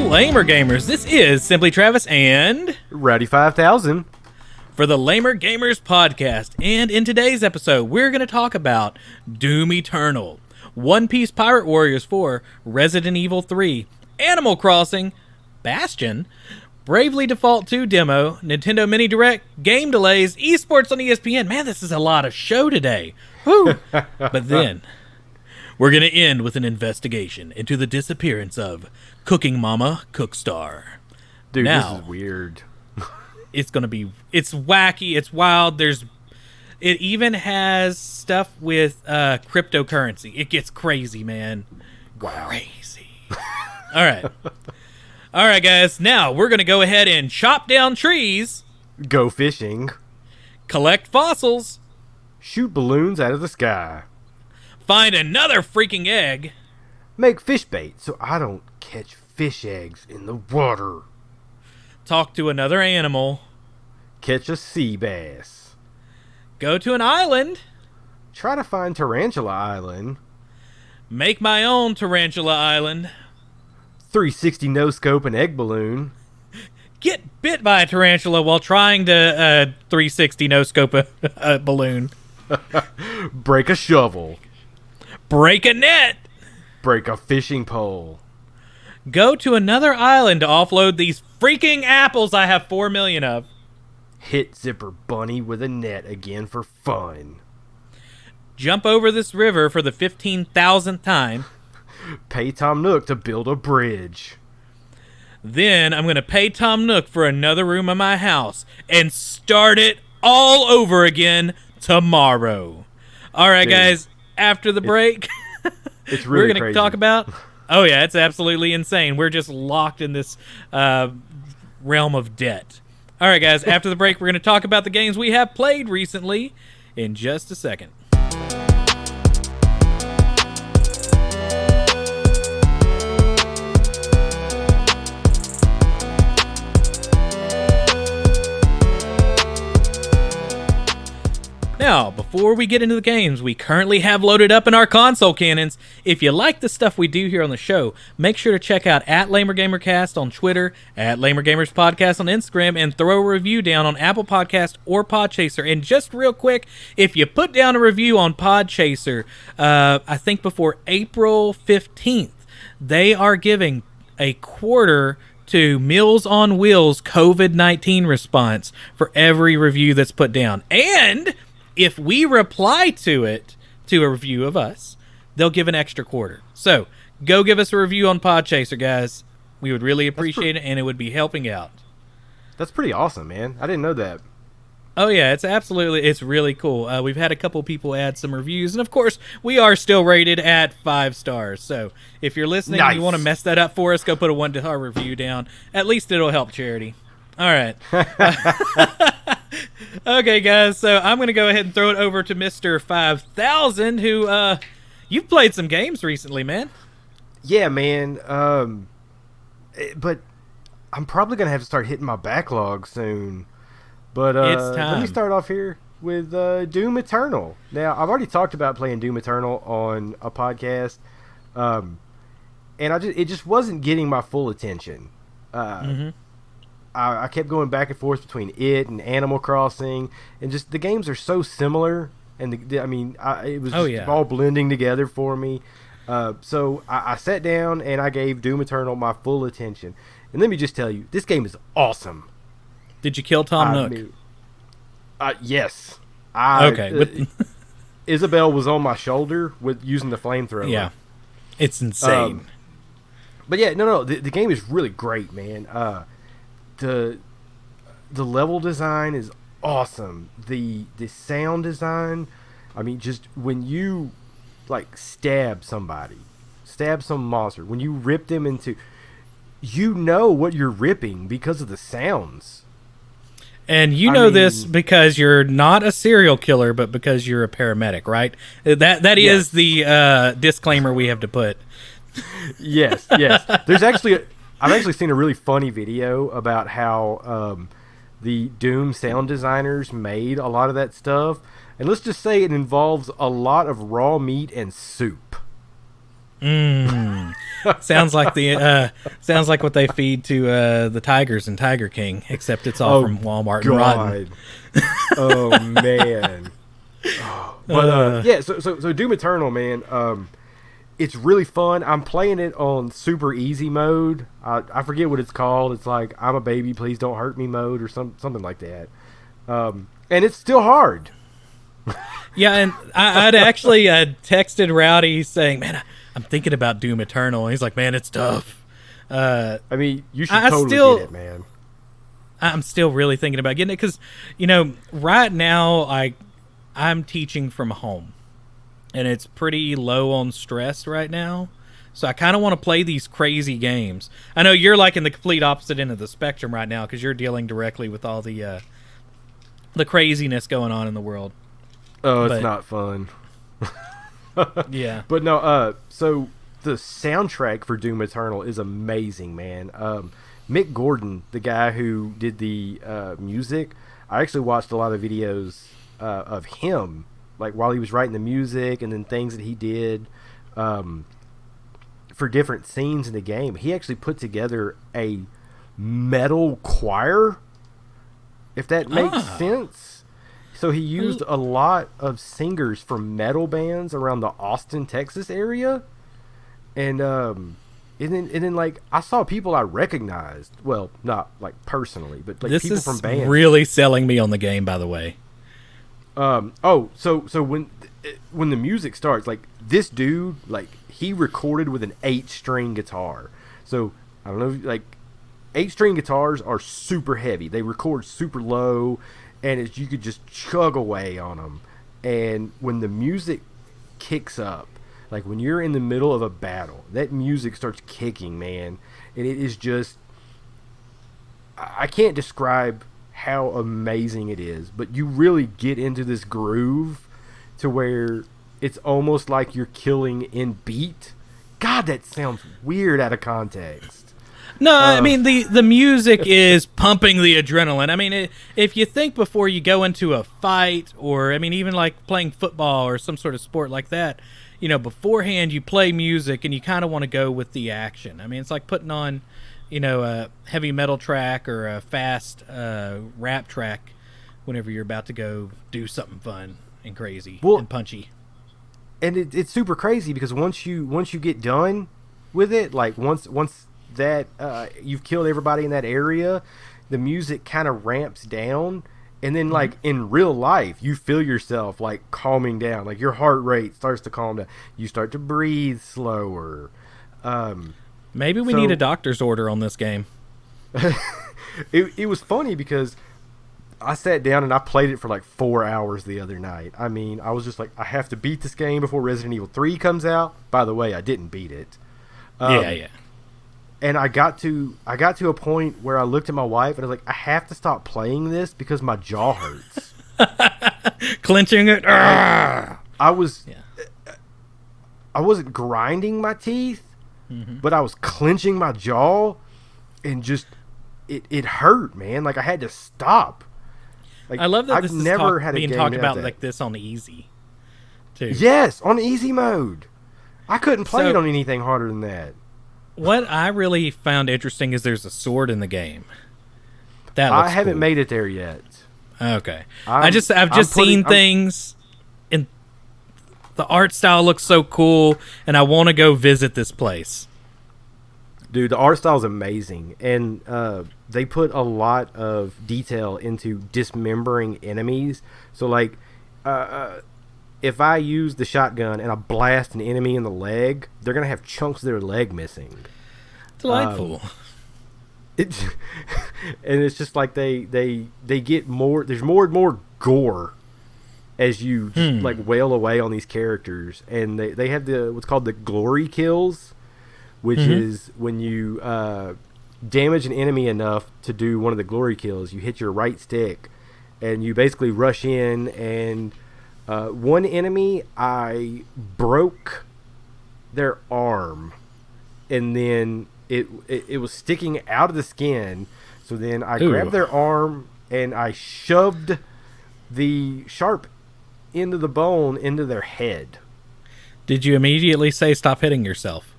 Lamer Gamers. This is Simply Travis and Rowdy 5000 for the Lamer Gamers podcast. And in today's episode, we're going to talk about Doom Eternal, One Piece Pirate Warriors 4, Resident Evil 3, Animal Crossing, Bastion, Bravely Default 2 demo, Nintendo Mini Direct, game delays, Esports on ESPN. Man, this is a lot of show today. Whew. But then we're going to end with an investigation into the disappearance of Cooking Mama Cookstar. Dude, now, this is weird. It's wacky, it's wild. It even has stuff with cryptocurrency. It gets crazy, man. Wow. Crazy. All right, guys. Now we're going to go ahead and chop down trees, Go fishing, collect fossils, shoot balloons out of the sky, find another freaking egg, make fish bait so I don't catch fish eggs in the water, talk to another animal, catch a sea bass, go to an island, try to find Tarantula Island, make my own Tarantula Island, 360 no-scope an egg balloon, get bit by a tarantula while trying to 360 no-scope a balloon, break a shovel, break a net, break a fishing pole, go to another island to offload these freaking apples I have 4 million of, hit Zipper Bunny with a net again for fun, jump over this river for the 15,000th time, pay Tom Nook to build a bridge. Then I'm going to pay Tom Nook for another room in my house and start it all over again tomorrow. All right, guys, after the break, it's really we're going to talk about... Oh, yeah, it's absolutely insane. We're just locked in this realm of debt. All right, guys, after the break, we're going to talk about the games we have played recently in just a second. Now, before we get into the games we currently have loaded up in our console cannons, if you like the stuff we do here on the show, make sure to check out @LamerGamerCast on Twitter, @LamerGamersPodcast on Instagram, and throw a review down on Apple Podcast or Podchaser. And just real quick, if you put down a review on Podchaser, I think before April 15th, they are giving a quarter to Meals on Wheels COVID-19 response for every review that's put down. And if we reply to it, to a review of us, they'll give an extra quarter. So, go give us a review on Podchaser, guys. We would really appreciate it, and it would be helping out. That's pretty awesome, man. I didn't know that. Oh, yeah, it's really cool. We've had a couple people add some reviews, and of course, we are still rated at 5 stars. So, if you're listening and you want to mess that up for us, go put a 1-star review down. At least it'll help charity. All right. Okay, guys, so I'm going to go ahead and throw it over to Mr. 5000, who, you've played some games recently, man. Yeah, man, but I'm probably going to have to start hitting my backlog soon. But it's time. Let me start off here with Doom Eternal. Now, I've already talked about playing Doom Eternal on a podcast, and it just wasn't getting my full attention. I kept going back and forth between it and Animal Crossing, and just the games are so similar, and it was all blending together for me. So I sat down and I gave Doom Eternal my full attention, and let me just tell you, this game is awesome. Did you kill Tom Nook? Yes. Okay. Isabel was on my shoulder with using the flamethrower. Yeah, it's insane. But yeah, no, the game is really great, man. The level design is awesome. The sound design, I mean, just when you like stab some monster, when you rip them into, you know what you're ripping because of the sounds. And you know this because you're not a serial killer, but because you're a paramedic, right? That is the disclaimer we have to put. Yes. I've actually seen a really funny video about how the Doom sound designers made a lot of that stuff. And let's just say it involves a lot of raw meat and soup. Mm. Sounds like what they feed to the tigers in Tiger King, except it's all from Walmart and rotten. Oh man. But yeah, so Doom Eternal, man. It's really fun. I'm playing it on super easy mode. I forget what it's called. It's like I'm a baby, please don't hurt me mode or something like that. And it's still hard. Yeah, and I'd actually texted Rowdy saying, "Man, I'm thinking about Doom Eternal." And he's like, "Man, it's tough." I mean, you should totally get it, man. I'm still really thinking about getting it because, right now I'm teaching from home, and it's pretty low on stress right now. So I kind of want to play these crazy games. I know you're like in the complete opposite end of the spectrum right now because you're dealing directly with all the craziness going on in the world. Oh, it's not fun. Yeah. But no, so the soundtrack for Doom Eternal is amazing, man. Mick Gordon, the guy who did the music, I actually watched a lot of videos of him, like while he was writing the music and then things that he did for different scenes in the game. He actually put together a metal choir, if that makes sense. So he used a lot of singers from metal bands around the Austin, Texas area, and then like I saw people I recognized. Well, not like personally, but like people from bands. This is really selling me on the game, by the way. So when the music starts, like this dude, like he recorded with an 8-string guitar. So I don't know, like 8-string guitars are super heavy. They record super low. And you could just chug away on them. And when the music kicks up, like when you're in the middle of a battle, that music starts kicking, man. And it is just, I can't describe how amazing it is. But you really get into this groove to where it's almost like you're killing in beat. God, that sounds weird out of context. No, I mean, the music is pumping the adrenaline. I mean, if you think before you go into a fight, or, I mean, even like playing football or some sort of sport like that, beforehand you play music and you kind of want to go with the action. I mean, it's like putting on, a heavy metal track or a fast rap track whenever you're about to go do something fun and crazy and punchy. And it's super crazy because once you get done with it, like once that you've killed everybody in that area, the music kind of ramps down, and then like in real life you feel yourself like calming down, like your heart rate starts to calm down, you start to breathe slower. Maybe we need a doctor's order on this game. It was funny because I sat down and I played it for like 4 hours the other night. I mean, I was just like, I have to beat this game before Resident Evil 3 comes out. By the way, I didn't beat it. Yeah. And I got to a point where I looked at my wife and I was like, I have to stop playing this because my jaw hurts. Clenching it. I wasn't grinding my teeth, but I was clenching my jaw, and just it hurt, man. Like I had to stop. Like, I love that I've never had a being game talked about that. like this on easy, too. Yes, on easy mode. I couldn't play it on anything harder than that. What I really found interesting is there's a sword in the game. I haven't made it there yet. Okay. I've just seen things, and the art style looks so cool, and I want to go visit this place. Dude, the art style is amazing, and they put a lot of detail into dismembering enemies. So, like, if I use the shotgun and I blast an enemy in the leg, they're gonna have chunks of their leg missing. Delightful. And it's just like they get more. There's more and more gore as you like wail away on these characters, and they have what's called the glory kills, which is when you damage an enemy enough to do one of the glory kills. You hit your right stick, and you basically rush in and. One enemy, I broke their arm, and then it was sticking out of the skin. So then I grabbed their arm and I shoved the sharp end of the bone into their head. Did you immediately say stop hitting yourself?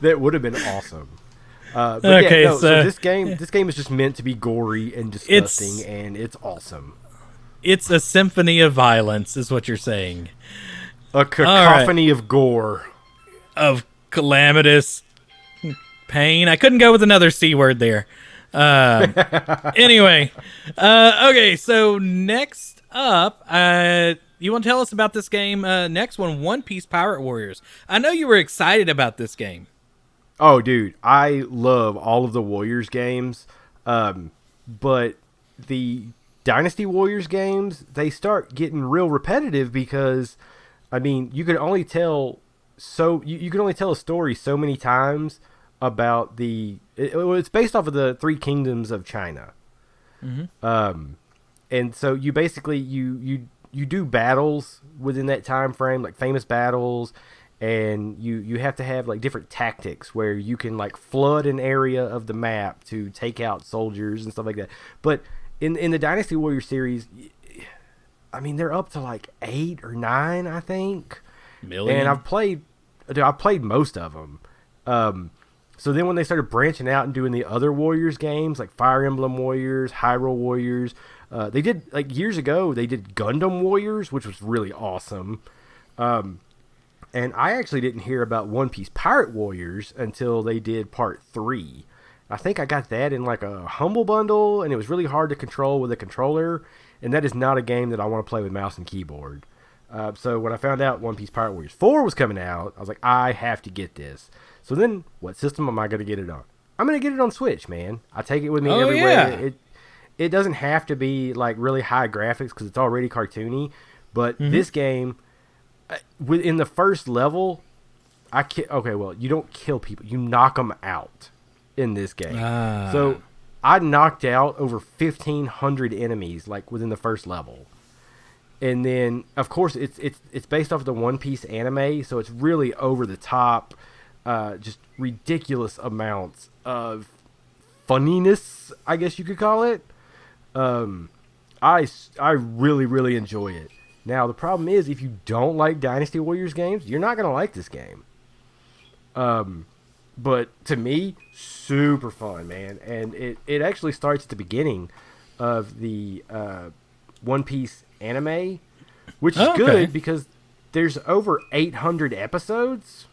That would have been awesome. But Okay, yeah, no. So so this game is just meant to be gory and disgusting, and it's awesome. it's a symphony of violence, is what you're saying. A cacophony of gore. Of calamitous pain. I couldn't go with another C word there. Anyway, okay, so next up, you want to tell us about this game? Next One Piece Pirate Warriors. I know you were excited about this game. Oh, dude, I love all of the Warriors games, but the Dynasty Warriors games, they start getting real repetitive because, I mean, you can only tell you can only tell a story so many times about it's based off of the Three Kingdoms of China. Mm-hmm. And so you basically you do battles within that time frame, like famous battles, and you have to have like different tactics where you can like flood an area of the map to take out soldiers and stuff like that. But in the Dynasty Warrior series, I mean, they're up to like 8 or 9, I think. Million. And I've played most of them. So then when they started branching out and doing the other Warriors games, like Fire Emblem Warriors, Hyrule Warriors, they did, like years ago, they did Gundam Warriors, which was really awesome. And I actually didn't hear about One Piece Pirate Warriors until they did Part 3. I think I got that in like a Humble Bundle, and it was really hard to control with a controller, and that is not a game that I want to play with mouse and keyboard. So when I found out One Piece Pirate Warriors 4 was coming out, I was like, I have to get this. So then, what system am I going to get it on? I'm going to get it on Switch, man. I take it with me everywhere. Yeah. It doesn't have to be like really high graphics because it's already cartoony, but this game, within the first level, you don't kill people. You knock them out in this game. So I knocked out over 1,500 enemies like within the first level. And then, of course, it's based off of the One Piece anime, so it's really over the top, just ridiculous amounts of funniness, I guess you could call it. I really, really enjoy it. Now, the problem is, if you don't like Dynasty Warriors games, you're not going to like this game. But to me, super fun, man. And it actually starts at the beginning of the One Piece anime, which is good because there's over 800 episodes,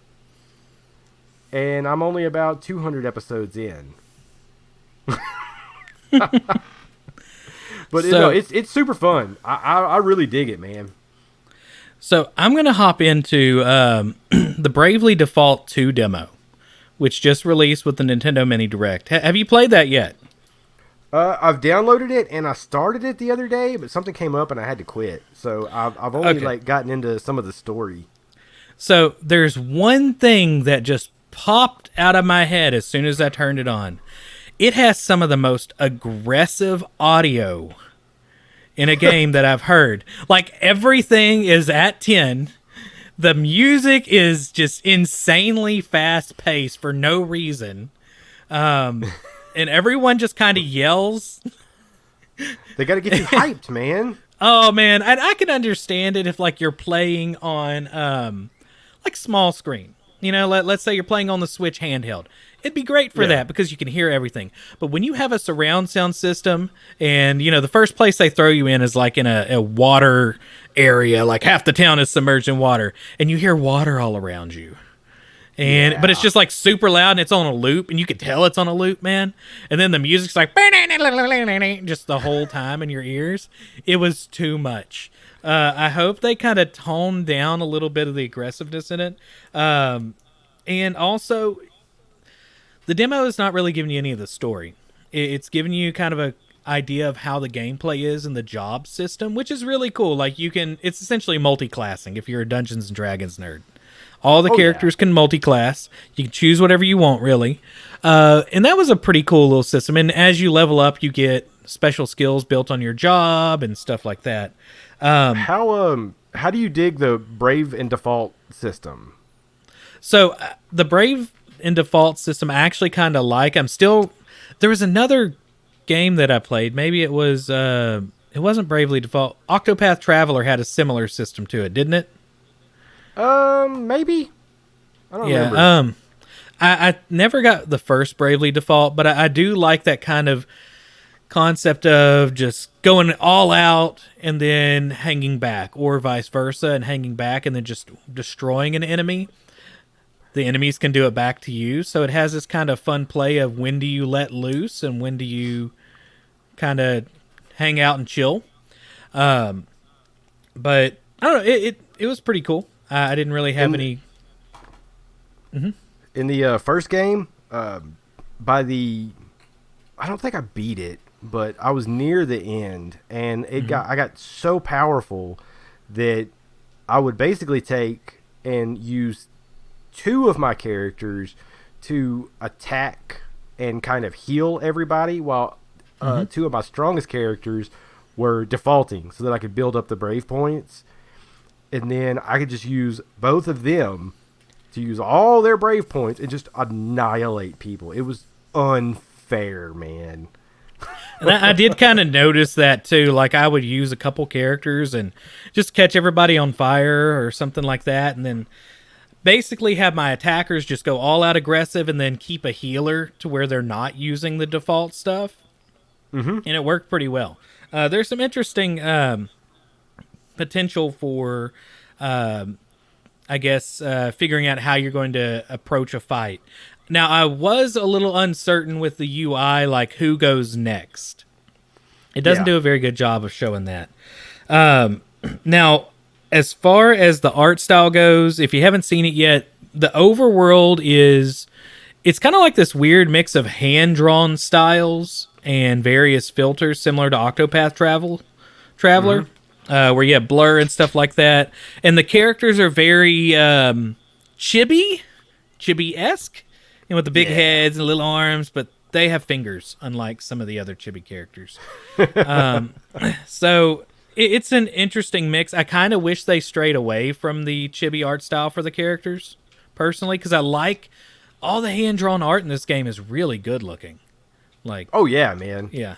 and I'm only about 200 episodes in. But it's super fun. I really dig it, man. So I'm going to hop into the Bravely Default 2 demo, which just released with the Nintendo Mini Direct. Have you played that yet? I've downloaded it and I started it the other day, but something came up and I had to quit. So I've only gotten into some of the story. So there's one thing that just popped out of my head as soon as I turned it on. It has some of the most aggressive audio in a game that I've heard. Like, everything is at 10. The music is just insanely fast-paced for no reason. And everyone just kind of yells. They got to get you hyped, man. Oh, man. I can understand it if, like, you're playing on, like, small screen. You know, let's say you're playing on the Switch handheld. It'd be great for that because you can hear everything. But when you have a surround sound system and, you know, the first place they throw you in is like in a water area, like half the town is submerged in water, and you hear water all around you. And but it's just like super loud and it's on a loop, and you can tell it's on a loop, man. And then the music's like just the whole time in your ears. It was too much. I hope they kind of toned down a little bit of the aggressiveness in it. And also, the demo is not really giving you any of the story. It's giving you kind of a idea of how the gameplay is in the job system, which is really cool. Like, it's essentially multi-classing if you're a Dungeons and Dragons nerd. All the characters can multi-class. You can choose whatever you want, really. And that was a pretty cool little system. And as you level up, you get special skills built on your job and stuff like that. How do you dig the Brave and Default system? So the Brave and Default system I actually kind of like. There was another game that I played. Maybe it was It wasn't Bravely Default. Octopath Traveler had a similar system to it, didn't it? Maybe. I don't Yeah. remember. I never got the first Bravely Default, but I do like that kind of concept of just going all out and then hanging back, or vice versa, and hanging back and then just destroying an enemy. The enemies can do it back to you, so it has this kind of fun play of when do you let loose and when do you kind of hang out and chill. But I don't know, it was pretty cool. I didn't really have any. In the first game, by the, I don't think I beat it, but I was near the end, and I got so powerful that I would basically take and use two of my characters to attack and kind of heal everybody, while two of my strongest characters were defaulting, so that I could build up the brave points, and then I could just use both of them to use all their brave points and just annihilate people. It was unfair, man. And I did kind of notice that too. Like I would use a couple characters and just catch everybody on fire or something like that, and then basically have my attackers just go all out aggressive and then keep a healer to where they're not using the default stuff. And it worked pretty well. There's some interesting potential for, I guess, figuring out how you're going to approach a fight. Now, I was a little uncertain with the UI, like who goes next. It doesn't do a very good job of showing that. Now, as far as the art style goes, if you haven't seen it yet, the overworld it's kind of like this weird mix of hand-drawn styles and various filters similar to Octopath Traveler, where you have blur and stuff like that. And the characters are very chibi-esque, with the big heads and little arms, but they have fingers, unlike some of the other chibi characters. So it's an interesting mix. I kind of wish they strayed away from the chibi art style for the characters, personally, because I like all the hand-drawn art in this game is really good looking. Like, oh yeah, man. Yeah.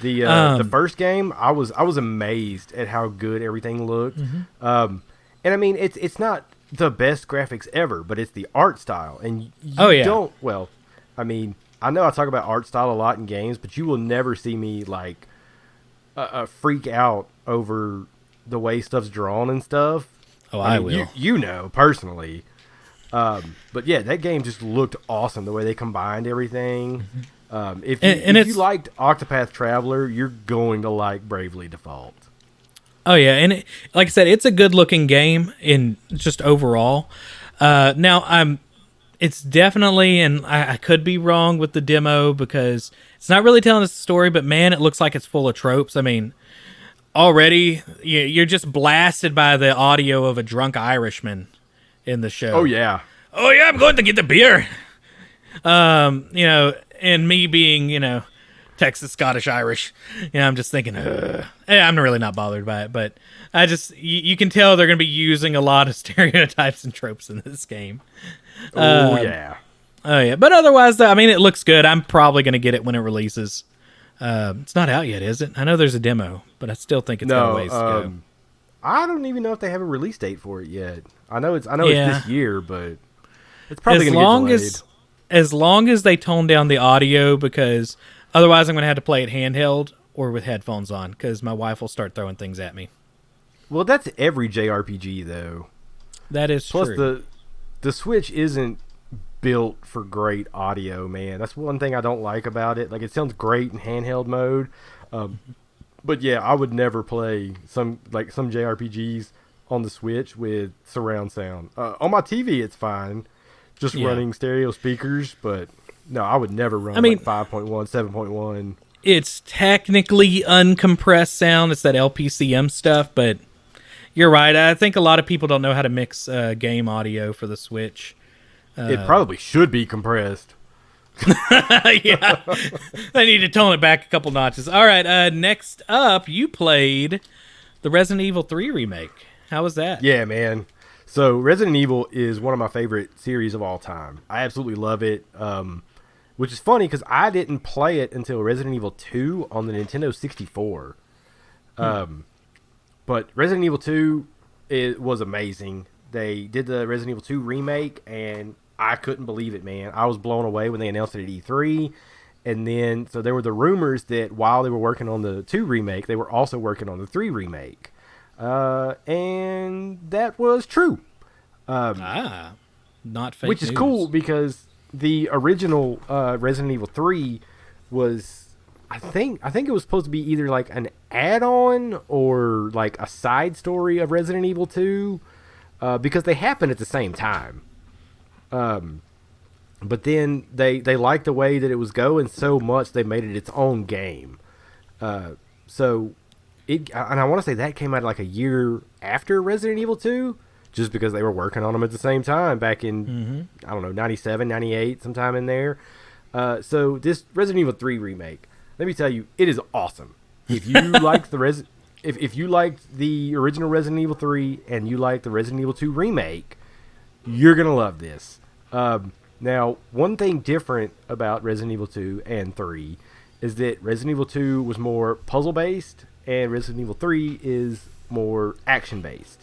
The first game, I was amazed at how good everything looked. And I mean, it's not the best graphics ever, but it's the art style. And you don't, well, I mean, I know I talk about art style a lot in games, but you will never see me like freak out over the way stuff's drawn and stuff. Oh, I will. You know, personally. But yeah, that game just looked awesome, the way they combined everything. If you liked Octopath Traveler, you're going to like Bravely Default. Oh yeah, and like I said, it's a good-looking game in just overall. Now, it's definitely, and I could be wrong with the demo because it's not really telling us the story, but man, it looks like it's full of tropes. I mean, already you're just blasted by the audio of a drunk Irishman in the show. Oh yeah, I'm going to get the beer. And me being, Texas, Scottish, Irish, I'm just thinking, I'm really not bothered by it, but I just, you can tell they're going to be using a lot of stereotypes and tropes in this game. Oh yeah. But otherwise, I mean, it looks good. I'm probably going to get it when it releases. It's not out yet, is it? I know there's a demo, but I still think it's got a ways to go. I don't even know if they have a release date for it yet. I know it's this year, but it's probably going to get delayed. As long as they tone down the audio, because otherwise I'm going to have to play it handheld or with headphones on, because my wife will start throwing things at me. Well, that's every JRPG, though. That is true. Plus, the Switch isn't built for great audio, man. That's one thing I don't like about it. Like, it sounds great in handheld mode, but yeah, I would never play some JRPGs on the Switch with surround sound. On my TV, it's fine. Just running stereo speakers, but no, I would never run 5.1, 7.1. It's technically uncompressed sound. It's that LPCM stuff, but you're right. I think a lot of people don't know how to mix game audio for the Switch. It probably should be compressed. Yeah. They need to tone it back a couple notches. All right, next up, you played the Resident Evil 3 remake. How was that? Yeah, man. So Resident Evil is one of my favorite series of all time. I absolutely love it, which is funny because I didn't play it until Resident Evil 2 on the Nintendo 64. But Resident Evil 2, it was amazing. They did the Resident Evil 2 remake, and I couldn't believe it, man. I was blown away when they announced it at E3. And then, so there were the rumors that while they were working on the 2 remake, they were also working on the 3 remake. And that was true. Not fake Which is news. cool because the original Resident Evil 3 was, I think it was supposed to be either like an add-on or like a side story of Resident Evil 2, because they happened at the same time. But then they liked the way that it was going so much they made it its own game. So and I want to say that came out like a year after Resident Evil 2, just because they were working on them at the same time back in, I don't know, 97, 98, sometime in there. So this Resident Evil 3 remake, let me tell you, it is awesome. If you like if you liked the original Resident Evil 3 and you like the Resident Evil 2 remake, you're going to love this. Now, one thing different about Resident Evil 2 and 3 is that Resident Evil 2 was more puzzle-based and Resident Evil 3 is more action-based.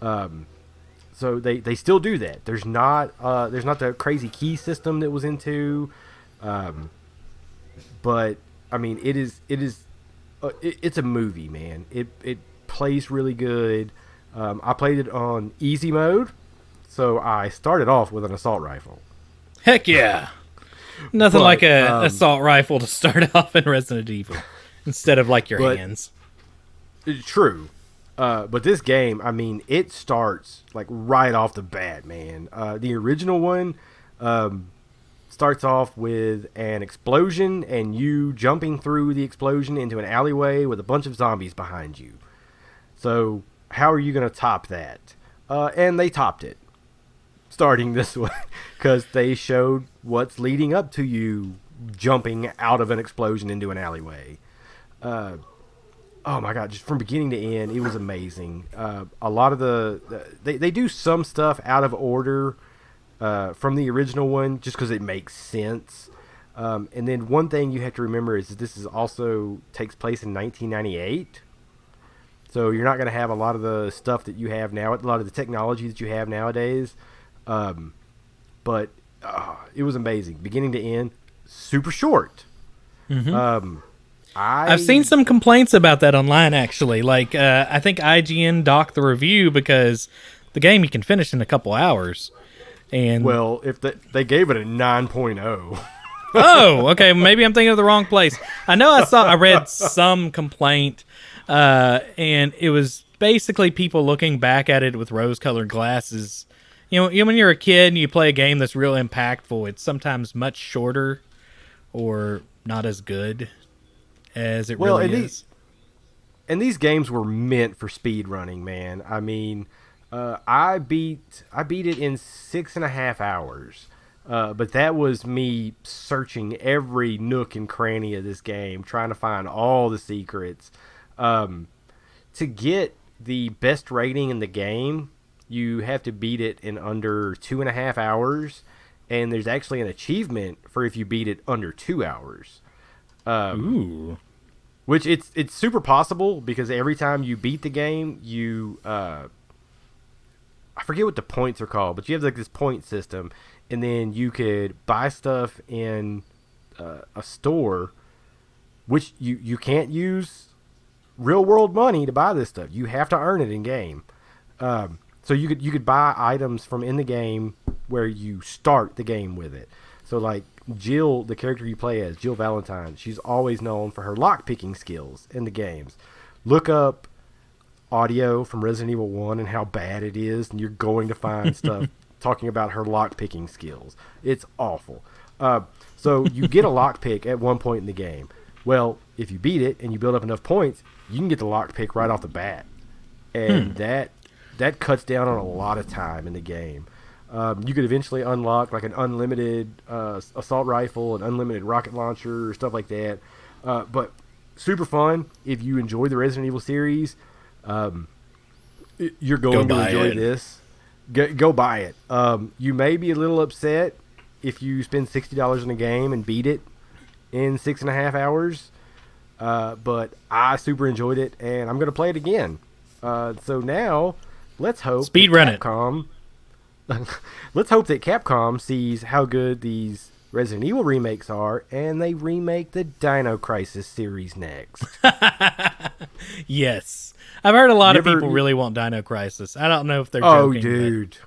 So they still do that. There's not the crazy key system that was in 2. But I mean, it's a movie, man. It plays really good. I played it on easy mode, so I started off with an assault rifle. Heck yeah. Nothing like a assault rifle to start off in Resident Evil instead of like your hands. True. But this game, I mean, it starts like right off the bat, man. The original one starts off with an explosion and you jumping through the explosion into an alleyway with a bunch of zombies behind you. So how are you going to top that? And they topped it, starting this way, because they showed what's leading up to you jumping out of an explosion into an alleyway. Oh my god, just from beginning to end, it was amazing. A lot of they do some stuff out of order from the original one, just because it makes sense. And then one thing you have to remember is that this is also takes place in 1998. So you're not going to have a lot of the stuff that you have now, a lot of the technology that you have nowadays. But it was amazing, beginning to end, super short. I've seen some complaints about that online, actually. Like, I think IGN docked the review because the game you can finish in a couple hours. And well, if they gave it a 9.0. Oh, okay. Maybe I'm thinking of the wrong place. I know I read some complaint, and it was basically people looking back at it with rose-colored glasses. You know, when you're a kid and you play a game that's real impactful, it's sometimes much shorter or not as good as it really is. And these games were meant for speed running, man. I mean, I beat it in 6.5 hours. But that was me searching every nook and cranny of this game, trying to find all the secrets. To get the best rating in the game, you have to beat it in under 2.5 hours, and there's actually an achievement for if you beat it under 2 hours. Ooh. Which it's super possible, because every time you beat the game, you I forget what the points are called, but you have like this point system, and then you could buy stuff in a store, which you can't use real world money to buy this stuff. You have to earn it in game. So you could buy items from in the game where you start the game with it. So like Jill, the character you play as, Jill Valentine, she's always known for her lock-picking skills in the games. Look up audio from Resident Evil 1 and how bad it is, and you're going to find stuff talking about her lock-picking skills. It's awful. So you get a lockpick at one point in the game. Well, if you beat it and you build up enough points, you can get the lockpick right off the bat. And that cuts down on a lot of time in the game. You could eventually unlock like an unlimited assault rifle, an unlimited rocket launcher, or stuff like that. But super fun. If you enjoy the Resident Evil series, you're going to enjoy this. Go buy it. You may be a little upset if you spend $60 in a game and beat it in 6.5 hours. but I super enjoyed it, and I'm gonna play it again. So now, let's hope Speed run it. Capcom. Let's hope that Capcom sees how good these Resident Evil remakes are, and they remake the Dino Crisis series next. Yes. I've heard a lot of people really want Dino Crisis. I don't know if they're Oh, joking. dude.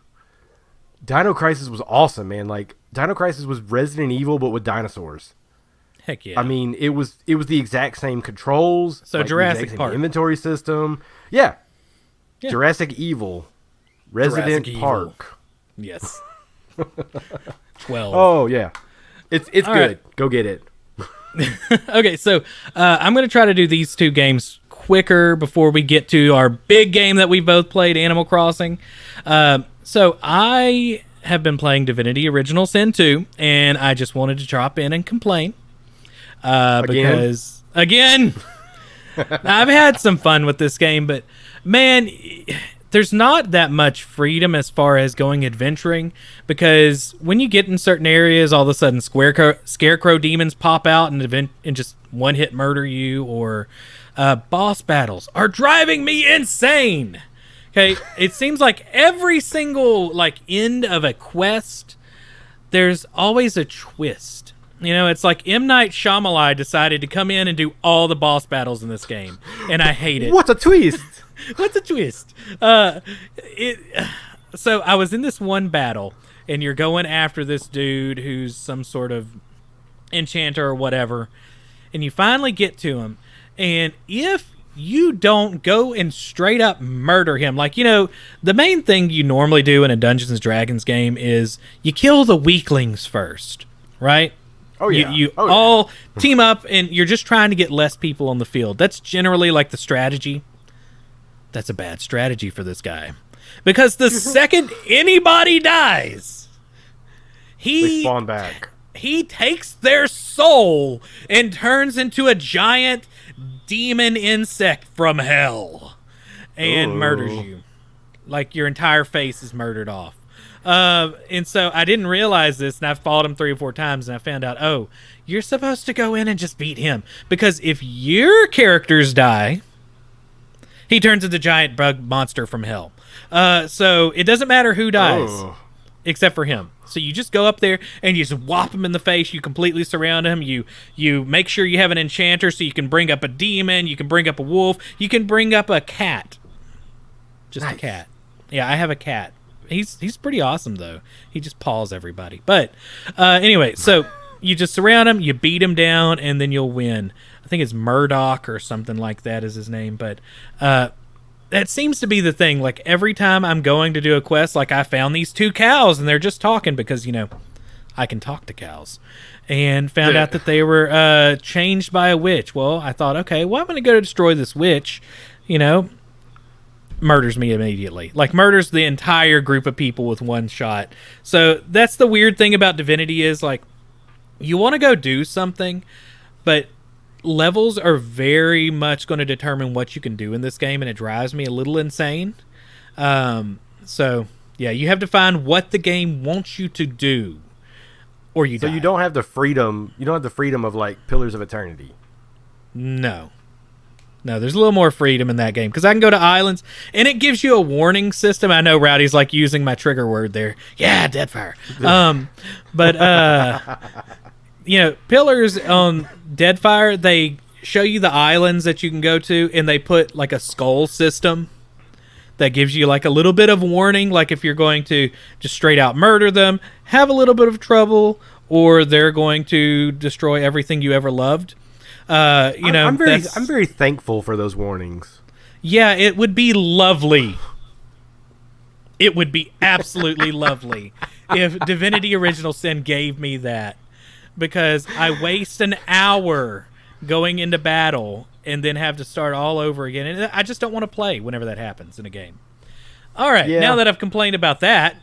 Dino Crisis was awesome, man. Like, Dino Crisis was Resident Evil, but with dinosaurs. Heck yeah. I mean, it was the exact same controls. So like Jurassic the Park. inventory system. Yeah. Jurassic Evil. Resident Jurassic Park. Evil. Yes. 12. Oh, yeah. It's good. Right. Go get it. Okay, so I'm going to try to do these two games quicker before we get to our big game that we both played, Animal Crossing. So I have been playing Divinity Original Sin 2, and I just wanted to drop in and complain. Because, again, I've had some fun with this game, but, man, there's not that much freedom as far as going adventuring, because when you get in certain areas, all of a sudden scarecrow demons pop out and just one-hit murder you, or boss battles are driving me insane. Okay, it seems like every single end of a quest, there's always a twist. You know, it's like M. Night Shyamalan decided to come in and do all the boss battles in this game, and I hate it. What a twist! What's a twist? So I was in this one battle, and you're going after this dude who's some sort of enchanter or whatever, and you finally get to him, and if you don't go and straight up murder him, the main thing you normally do in a Dungeons and Dragons game is you kill the weaklings first, right? Oh, yeah. You all team up, and you're just trying to get less people on the field. That's generally the strategy. That's a bad strategy for this guy. Because the second anybody dies, they spawn back. He takes their soul and turns into a giant demon insect from hell and murders you. Your entire face is murdered off. And so I didn't realize this, and I fought him 3 or 4 times, and I found out, you're supposed to go in and just beat him. Because if your characters die, he turns into a giant bug monster from hell. So it doesn't matter who dies, except for him. So you just go up there and you just whop him in the face. You completely surround him. You make sure you have an enchanter so you can bring up a demon. You can bring up a wolf. You can bring up a cat. Just nice. A cat. Yeah, I have a cat. He's pretty awesome, though. He just paws everybody. But anyway, so you just surround him, you beat him down, and then you'll win. I think it's Murdoch or something like that is his name. But that seems to be the thing. Every time I'm going to do a quest, I found these 2 cows, and they're just talking because, I can talk to cows. And found out that they were changed by a witch. Well, I thought, okay, well, I'm going to go to destroy this witch, murders me immediately. Murders the entire group of people with one shot. So that's the weird thing about Divinity is, you want to go do something, but levels are very much going to determine what you can do in this game, and it drives me a little insane. So, yeah, you have to find what the game wants you to do, or you die. So you don't have the freedom. You don't have the freedom of Pillars of Eternity. No, there's a little more freedom in that game because I can go to islands, and it gives you a warning system. I know Rowdy's using my trigger word there. Yeah, Deadfire. But Pillars on Deadfire, they show you the islands that you can go to, and they put a skull system that gives you a little bit of warning, if you're going to just straight out murder them, have a little bit of trouble, or they're going to destroy everything you ever loved. I'm very thankful for those warnings. Yeah, it would be lovely. It would be absolutely lovely if Divinity Original Sin gave me that, because I waste an hour going into battle and then have to start all over again, and I just don't want to play whenever that happens in a game. All right, Now that I've complained about that,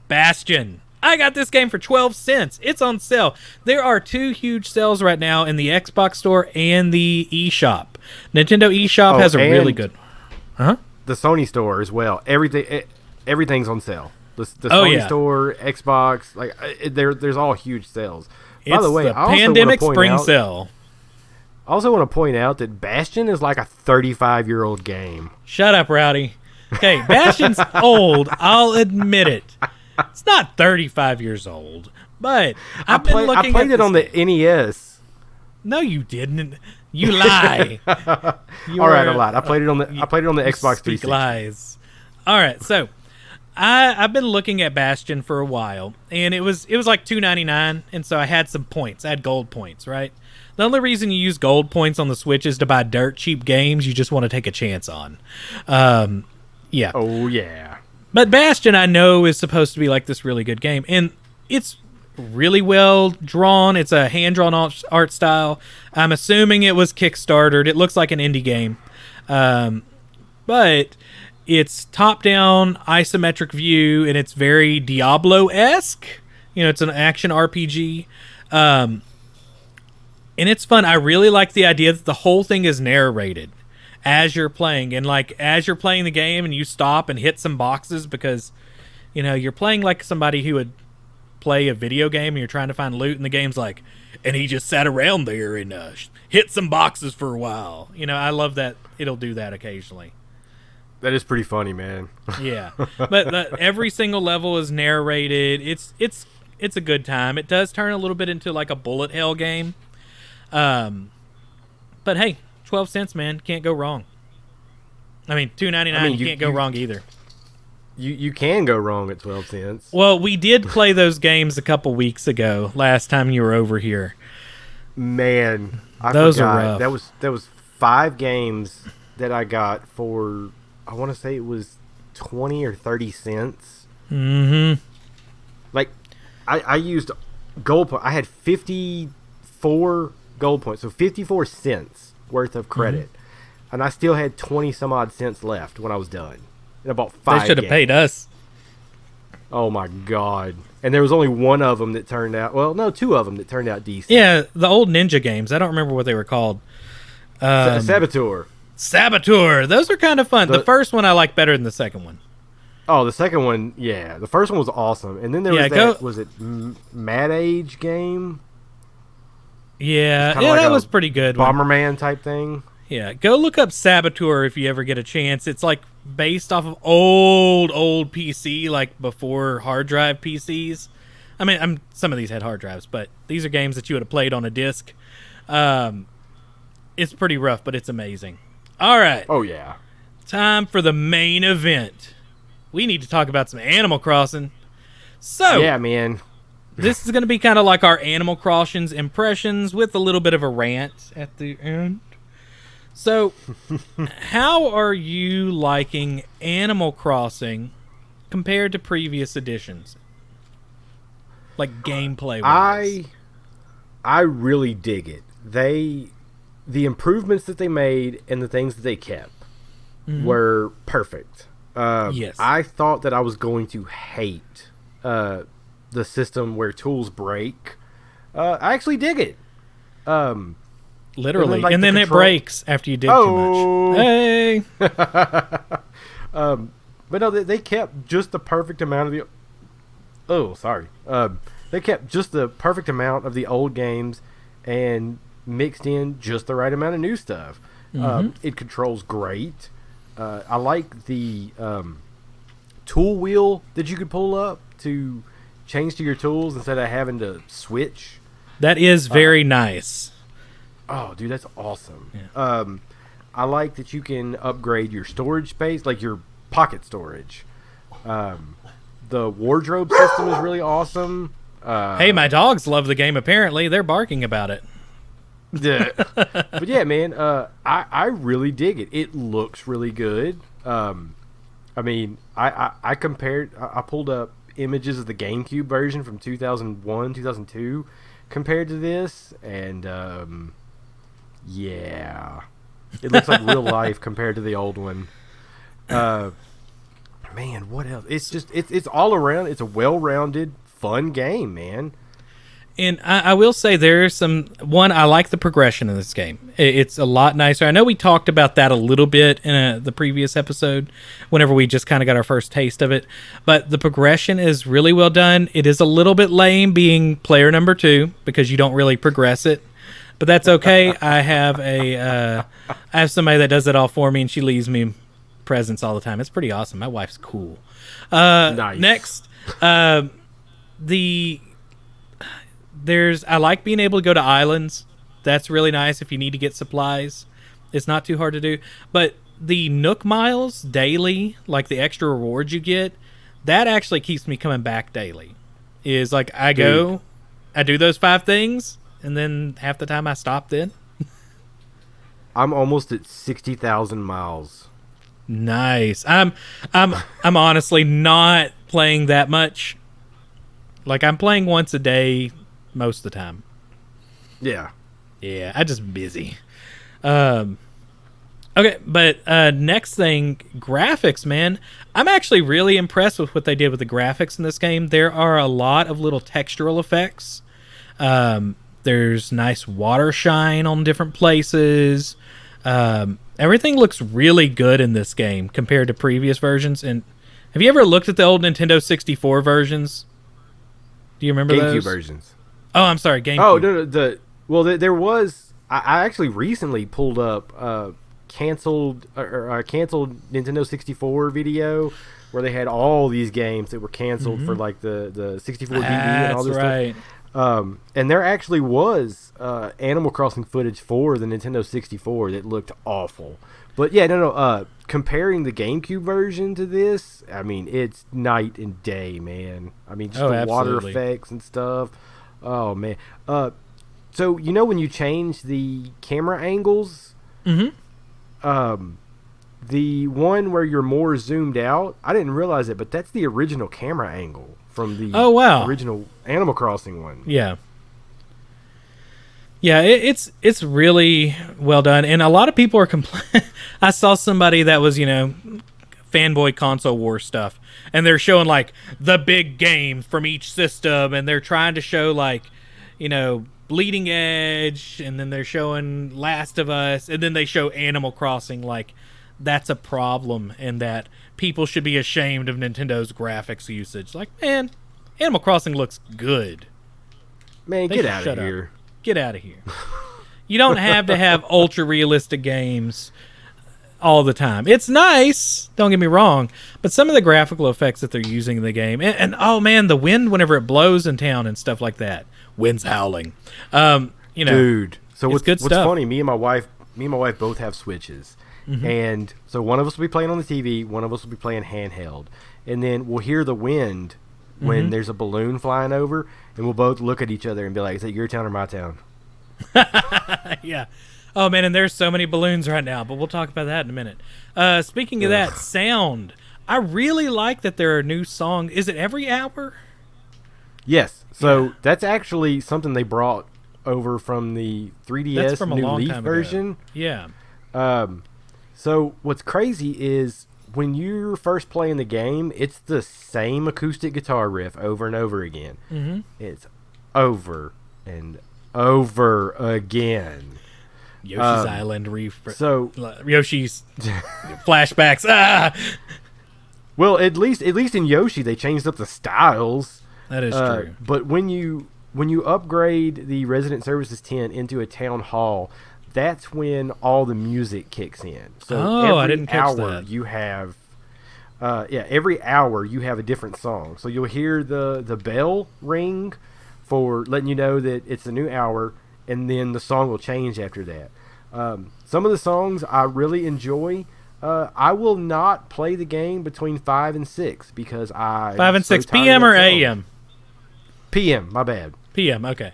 Bastion. I got this game for 12 cents. It's on sale. There are 2 huge sales right now in the Xbox Store and the eShop. Nintendo eShop has a really good... Huh? The Sony Store as well. Everything's on sale. The Sony Store, Xbox, there's all huge sales. By the way, the Pandemic Spring Sale. I also want to point out that Bastion is like a 35-year-old game. Shut up, Rowdy. Okay, Bastion's old. I'll admit it. It's not 35 years old, but I played it on the NES. No, you didn't. You lie. All right, I lied. I played it on the Xbox 360. Lies. All right, so I've been looking at Bastion for a while, and it was like $2.99, and so I had some points. I had gold points, right? The only reason you use gold points on the Switch is to buy dirt cheap games you just want to take a chance on. Yeah. Oh yeah. But Bastion, I know, is supposed to be like this really good game, and it's really well drawn. It's a hand-drawn art style. I'm assuming it was Kickstartered. It looks like an indie game. But it's top-down, isometric view, and it's very Diablo-esque. You know, it's an action RPG. And it's fun. I really like the idea that the whole thing is narrated as you're playing. And, like, as you're playing the game and you stop and hit some boxes because, you know, you're playing like somebody who would play a video game and you're trying to find loot, and the game's like, and he just sat around there and hit some boxes for a while. You know, I love that it'll do that occasionally. That is pretty funny, man. Yeah, but every single level is narrated. It's a good time. It does turn a little bit into like a bullet hell game, but hey, 12 cents, man, can't go wrong. I mean, $2.99, you can't go wrong either. You can go wrong at 12 cents. Well, we did play those games a couple weeks ago. Last time you were over here, man, those forgot. are rough. That was 5 games that I got for, I want to say it was 20 or 30 cents. Mm-hmm. Like, I used gold point. I had 54 gold points, so 54 cents worth of credit, and I still had 20 some odd cents left when I was done. In about 5 They should have paid us. Oh my god! And there was only one of them that turned out. Well, no, 2 of them that turned out decent. Yeah, the old Ninja games. I don't remember what they were called. Saboteur. Those are kind of fun. The first one I like better than the second one. Oh, the second one, yeah. The first one was awesome. And then there was that, was it Mad Age game? Yeah, like that was pretty good. Bomberman type thing. Yeah, go look up Saboteur if you ever get a chance. It's like based off of old PC, like before hard drive PCs. I mean, some of these had hard drives, but these are games that you would have played on a disc. It's pretty rough, but it's amazing. All right. Oh, yeah. Time for the main event. We need to talk about some Animal Crossing. So, yeah, man. This is going to be kind of like our Animal Crossing impressions with a little bit of a rant at the end. So, how are you liking Animal Crossing compared to previous editions? Like gameplay-wise. I really dig it. The improvements that they made and the things that they kept were perfect. Yes. I thought that I was going to hate the system where tools break. I actually dig it. Literally. And then it breaks after you dig too much. Hey! But no, they kept just the perfect amount of the... Oh, sorry. They kept just the perfect amount of the old games and mixed in just the right amount of new stuff. It controls great. I like the tool wheel that you could pull up to change to your tools instead of having to switch. That is very nice. Oh, dude, that's awesome. Yeah. I like that you can upgrade your storage space, like your pocket storage. The wardrobe system is really awesome. Hey, my dogs love the game, apparently. They're barking about it. Yeah. But yeah, man, I really dig it. It looks really good. I mean, I compared, I pulled up images of the GameCube version from 2001, 2002 compared to this, and yeah, it looks like real life compared to the old one. Man, what else? It's just it's all around. It's a well-rounded, fun game, man. And I will say there's I like the progression in this game. It's a lot nicer. I know we talked about that a little bit in the previous episode whenever we just kind of got our first taste of it. But the progression is really well done. It is a little bit lame being player number 2 because you don't really progress it. but that's okay. I have somebody that does it all for me, and she leaves me presents all the time. It's pretty awesome. My wife's cool. Nice. Next, I like being able to go to islands. That's really nice if you need to get supplies. It's not too hard to do. But the Nook Miles daily, like the extra rewards you get, that actually keeps me coming back daily. Is like I do those 5 things, and then half the time I stop then. I'm almost at 60,000 miles. Nice. I'm honestly not playing that much. Like I'm playing once a day most of the time. Yeah. Yeah, I just busy. Okay, but next thing, graphics, man. I'm actually really impressed with what they did with the graphics in this game. There are a lot of little textural effects. There's nice water shine on different places. Everything looks really good in this game compared to previous versions. And have you ever looked at the old Nintendo 64 versions? Do you remember GameCube those? versions. Oh, I'm sorry, GameCube. Oh, no, there was. I actually recently pulled up canceled Nintendo 64 video where they had all these games that were canceled for like the 64 DD and all this stuff. And there actually was Animal Crossing footage for the Nintendo 64 that looked awful. But yeah, no. Comparing the GameCube version to this, I mean, it's night and day, man. I mean, just the water effects and stuff. Oh man. So when you change the camera angles, the one where you're more zoomed out, I didn't realize it, but that's the original camera angle from the original Animal Crossing one. Yeah. Yeah, it's really well done, and a lot of people are complaining. I saw somebody that was, fanboy console war stuff, and they're showing like the big game from each system, and they're trying to show like, Bleeding Edge, and then they're showing Last of Us, and then they show Animal Crossing. Like, that's a problem, and that people should be ashamed of Nintendo's graphics usage. Like, man, Animal Crossing looks good. Man, get out of here. Get out of here. You don't have to have ultra realistic games all the time. It's nice, don't get me wrong, but some of the graphical effects that they're using in the game, and oh man, the wind whenever it blows in town and stuff like that. Wind's howling. Dude. So what's stuff. funny? Me and my wife both have Switches, and so one of us will be playing on the TV, one of us will be playing handheld, and then we'll hear the wind when there's a balloon flying over, and we'll both look at each other and be like, "Is that your town or my town?" Yeah. Oh man, and there's so many balloons right now, but we'll talk about that in a minute. Speaking of that, sound. I really like that there are new songs. Is it every hour? Yes. So that's actually something they brought over from the 3DS from a New long Leaf time version. Ago. Yeah. So what's crazy is when you're first playing the game, it's the same acoustic guitar riff over and over again. It's over and over again. Yoshi's Island So Yoshi's flashbacks. Ah! Well, at least in Yoshi they changed up the styles. That is true. But when you upgrade the Resident Services tent into a town hall, that's when all the music kicks in. So every I didn't catch hour that. You have every hour you have a different song. So you'll hear the bell ring for letting you know that it's a new hour, and then the song will change after that. Some of the songs I really enjoy. I will not play the game between 5 and 6 because 5 and 6 p.m. or a.m. PM, my bad. PM, okay.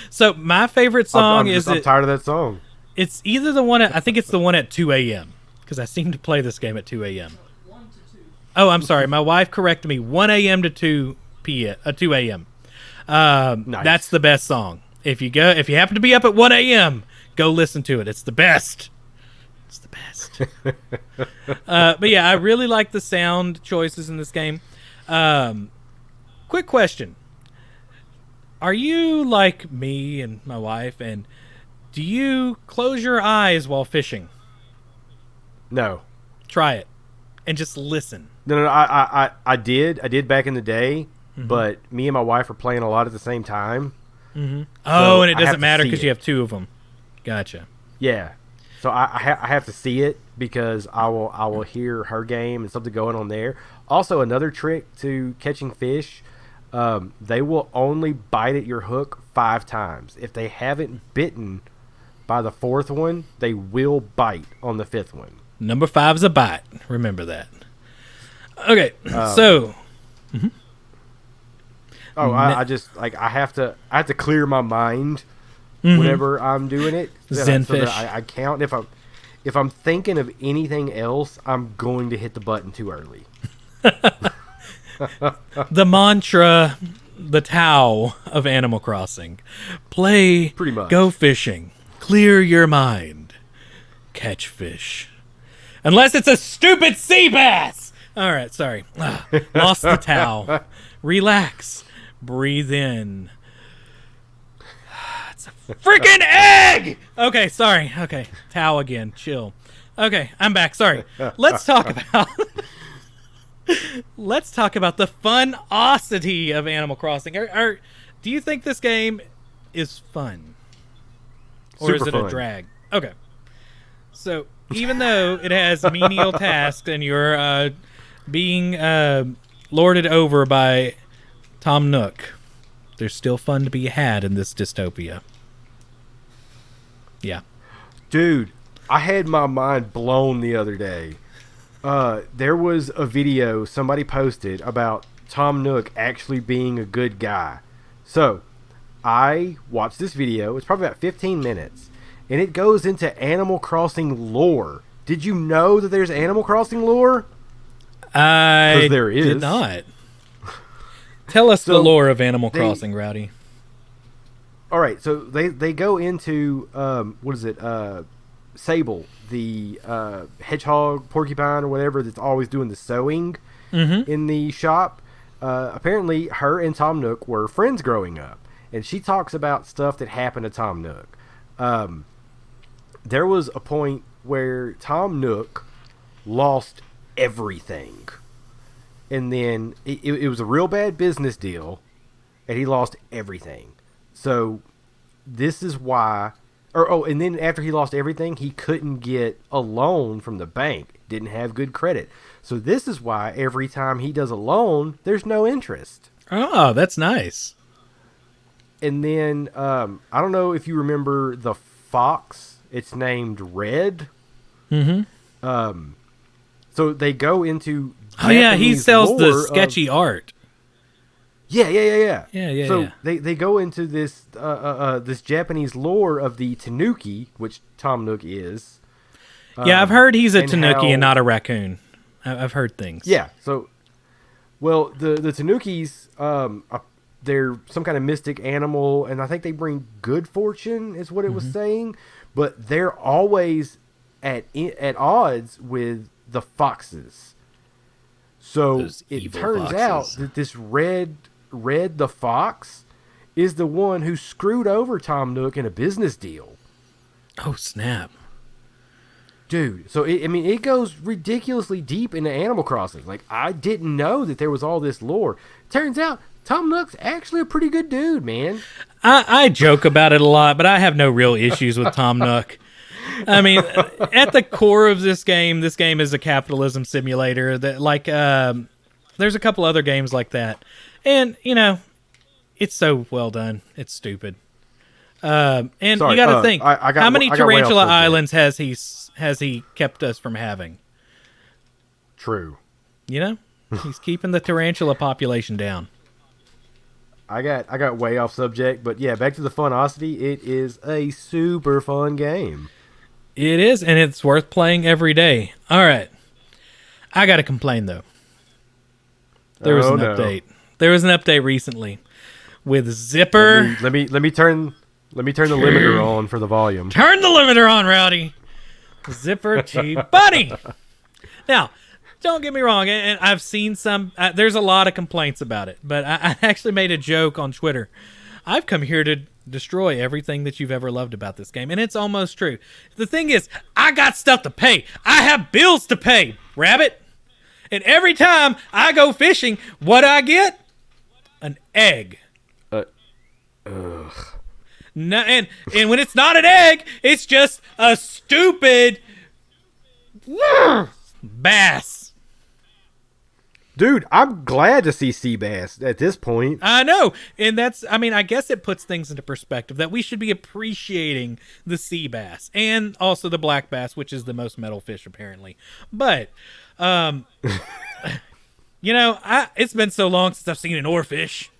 So my favorite song I'm tired of that song. It's either the one I think it's the one at 2 a.m. because I seem to play this game at 2 a.m. 1 to 2. Oh, I'm sorry. My wife corrected me. 1 a.m. to 2 a.m. Nice. That's the best song. If you happen to be up at 1 a.m., go listen to it. It's the best. It's the best. But yeah, I really like the sound choices in this game. Quick question. Are you like me and my wife, and do you close your eyes while fishing? No. Try it. And just listen. No, I did back in the day, but me and my wife were playing a lot at the same time. Mm-hmm. So Oh, and it I have doesn't to matter see because it. you have two of them. Gotcha. Yeah. So I have to see it because I will hear her game and something going on there. Also, another trick to catching fish, they will only bite at your hook 5 times. If they haven't bitten by the 4th one, they will bite on the 5th one. Number 5's a bite. Remember that. Okay, so I just like I have to clear my mind whenever I'm doing it. Zen so that fish. I count. If I'm thinking of anything else, I'm going to hit the button too early. the mantra, the Tao of Animal Crossing. Play, Pretty much. go fishing, clear your mind, catch fish. Unless it's a stupid sea bass! All right, sorry. Lost the Tao. Relax. Breathe in. It's a freaking egg! Okay, sorry. Okay, Tao again. Chill. Okay, I'm back. Sorry. Let's talk about... Let's talk about the funosity of Animal Crossing. Do you think this game is fun? Or Super is it fun. a drag? Okay. So, even though it has menial tasks and you're being lorded over by Tom Nook, there's still fun to be had in this dystopia. Yeah. Dude, I had my mind blown the other day. There was a video somebody posted about Tom Nook actually being a good guy. So, I watched this video. It's probably about 15 minutes. And it goes into Animal Crossing lore. Did you know that there's Animal Crossing lore? I there is. did not. Tell us the lore of Animal Crossing, Rowdy. All right, so they go into what is it? Sable, the hedgehog, porcupine, or whatever that's always doing the sewing in the shop. Apparently, her and Tom Nook were friends growing up, and she talks about stuff that happened to Tom Nook. There was a point where Tom Nook lost everything, and then it was a real bad business deal, and he lost everything. So this is why, and then after he lost everything, he couldn't get a loan from the bank. Didn't have good credit. So this is why every time he does a loan, there's no interest. Oh, that's nice. And then I don't know if you remember the fox. It's named Red. Mm-hmm. So they go into he Japanese sells the lore sketchy art. Yeah. So they go into this this Japanese lore of the tanuki, which Tom Nook is. I've heard he's a and tanuki and not a raccoon. I've heard things. Yeah. So, well, the tanukis, they're some kind of mystic animal, and I think they bring good fortune, is what it was saying. But they're always at odds with the foxes. So Those it evil turns foxes. out that this Red the fox is the one who screwed over Tom Nook in a business deal. Oh, snap. Dude, so it goes ridiculously deep into Animal Crossing. Like, I didn't know that there was all this lore. Turns out Tom Nook's actually a pretty good dude, man. I joke about it a lot, but I have no real issues with Tom Nook. I mean, at the core of this game is a capitalism simulator that, like, there's a couple other games like that. And, it's so well done. It's stupid. And Sorry, you got to think, how many I got way off Tarantula subject. Islands has he kept us from having? True. He's keeping the tarantula population down. I got way off subject, but yeah, back to the funosity. It is a super fun game. It is, and it's worth playing every day. All right. I got to complain, though. There was an update. There was an update recently with Zipper. Let me turn the limiter on for the volume. Turn the limiter on, Rowdy. Zipper cheap bunny. Now, don't get me wrong, and I've seen some. There's a lot of complaints about it, but I actually made a joke on Twitter. I've come here to destroy everything that you've ever loved about this game, and it's almost true. The thing is, I got stuff to pay. I have bills to pay, Rabbit. And every time I go fishing, what I get? An egg. Ugh. No, and when it's not an egg, it's just a stupid bass. Dude, I'm glad to see sea bass at this point. I know. And I guess it puts things into perspective that we should be appreciating the sea bass and also the black bass, which is the most metal fish apparently. But, it's been so long since I've seen an oarfish.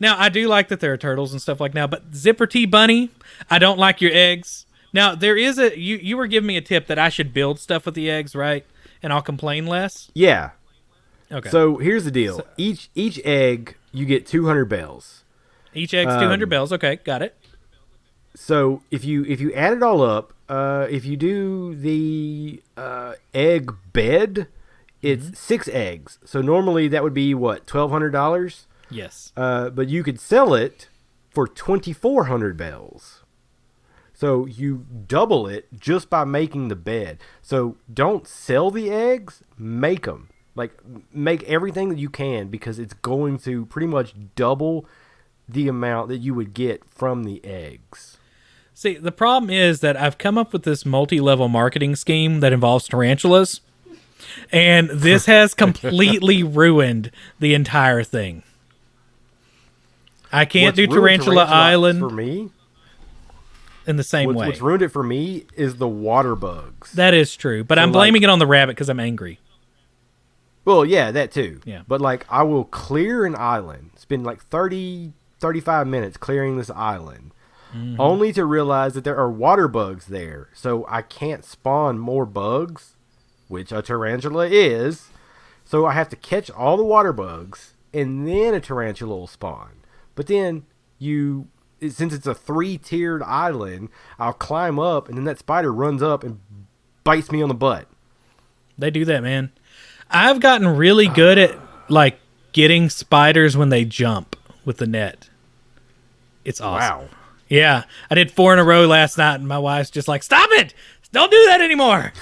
Now, I do like that there are turtles and stuff like now, but Zipper T Bunny, I don't like your eggs. Now, there is you were giving me a tip that I should build stuff with the eggs, right? And I'll complain less? Yeah. Okay. So, here's the deal. Each egg, you get 200 bells. Each egg's 200 bells. Okay, got it. So, if you add it all up, if you do the egg bed, it's 6 eggs. So, normally that would be, what, $1,200? Yes. But you could sell it for 2,400 bells. So you double it just by making the bed. So don't sell the eggs, make them. Like, make everything that you can, because it's going to pretty much double the amount that you would get from the eggs. See, the problem is that I've come up with this multi-level marketing scheme that involves tarantulas, and this has completely ruined the entire thing. I can't do Tarantula Island for me in the same way. What's ruined it for me is the water bugs. That is true, but I'm blaming it on the rabbit because I'm angry. Well, yeah, that too. Yeah. But I will clear an island, spend 35 minutes clearing this island, only to realize that there are water bugs there. So I can't spawn more bugs, which a tarantula is. So I have to catch all the water bugs, and then a tarantula will spawn. But then since it's a 3-tiered island, I'll climb up, and then that spider runs up and bites me on the butt. They do that, man. I've gotten really good at getting spiders when they jump with the net. It's awesome. Wow. Yeah, I did 4 in a row last night, and my wife's just like, "Stop it! Don't do that anymore."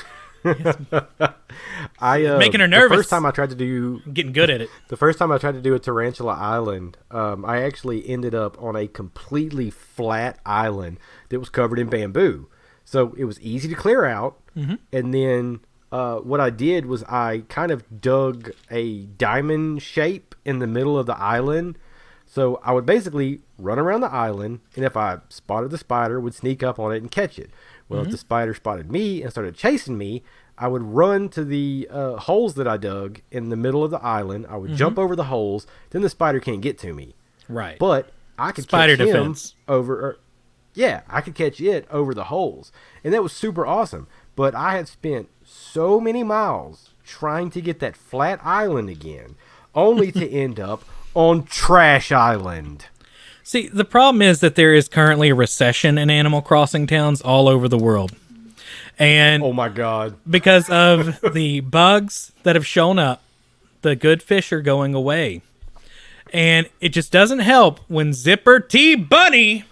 Making her nervous. The first time I tried to do... Getting good at it. The first time I tried to do a tarantula island, I actually ended up on a completely flat island that was covered in bamboo. So it was easy to clear out. Mm-hmm. And then what I did was I kind of dug a diamond shape in the middle of the island. So I would basically run around the island, and if I spotted the spider, would sneak up on it and catch it. Well, if the spider spotted me and started chasing me, I would run to the holes that I dug in the middle of the island. I would jump over the holes. Then the spider can't get to me. Right. But I could spider catch defense. him over... I could catch it over the holes. And that was super awesome. But I had spent so many miles trying to get that flat island again, only to end up on Trash Island. See, the problem is that there is currently a recession in Animal Crossing towns all over the world. And oh my God. Because of the bugs that have shown up, the good fish are going away. And it just doesn't help when Zipper T Bunny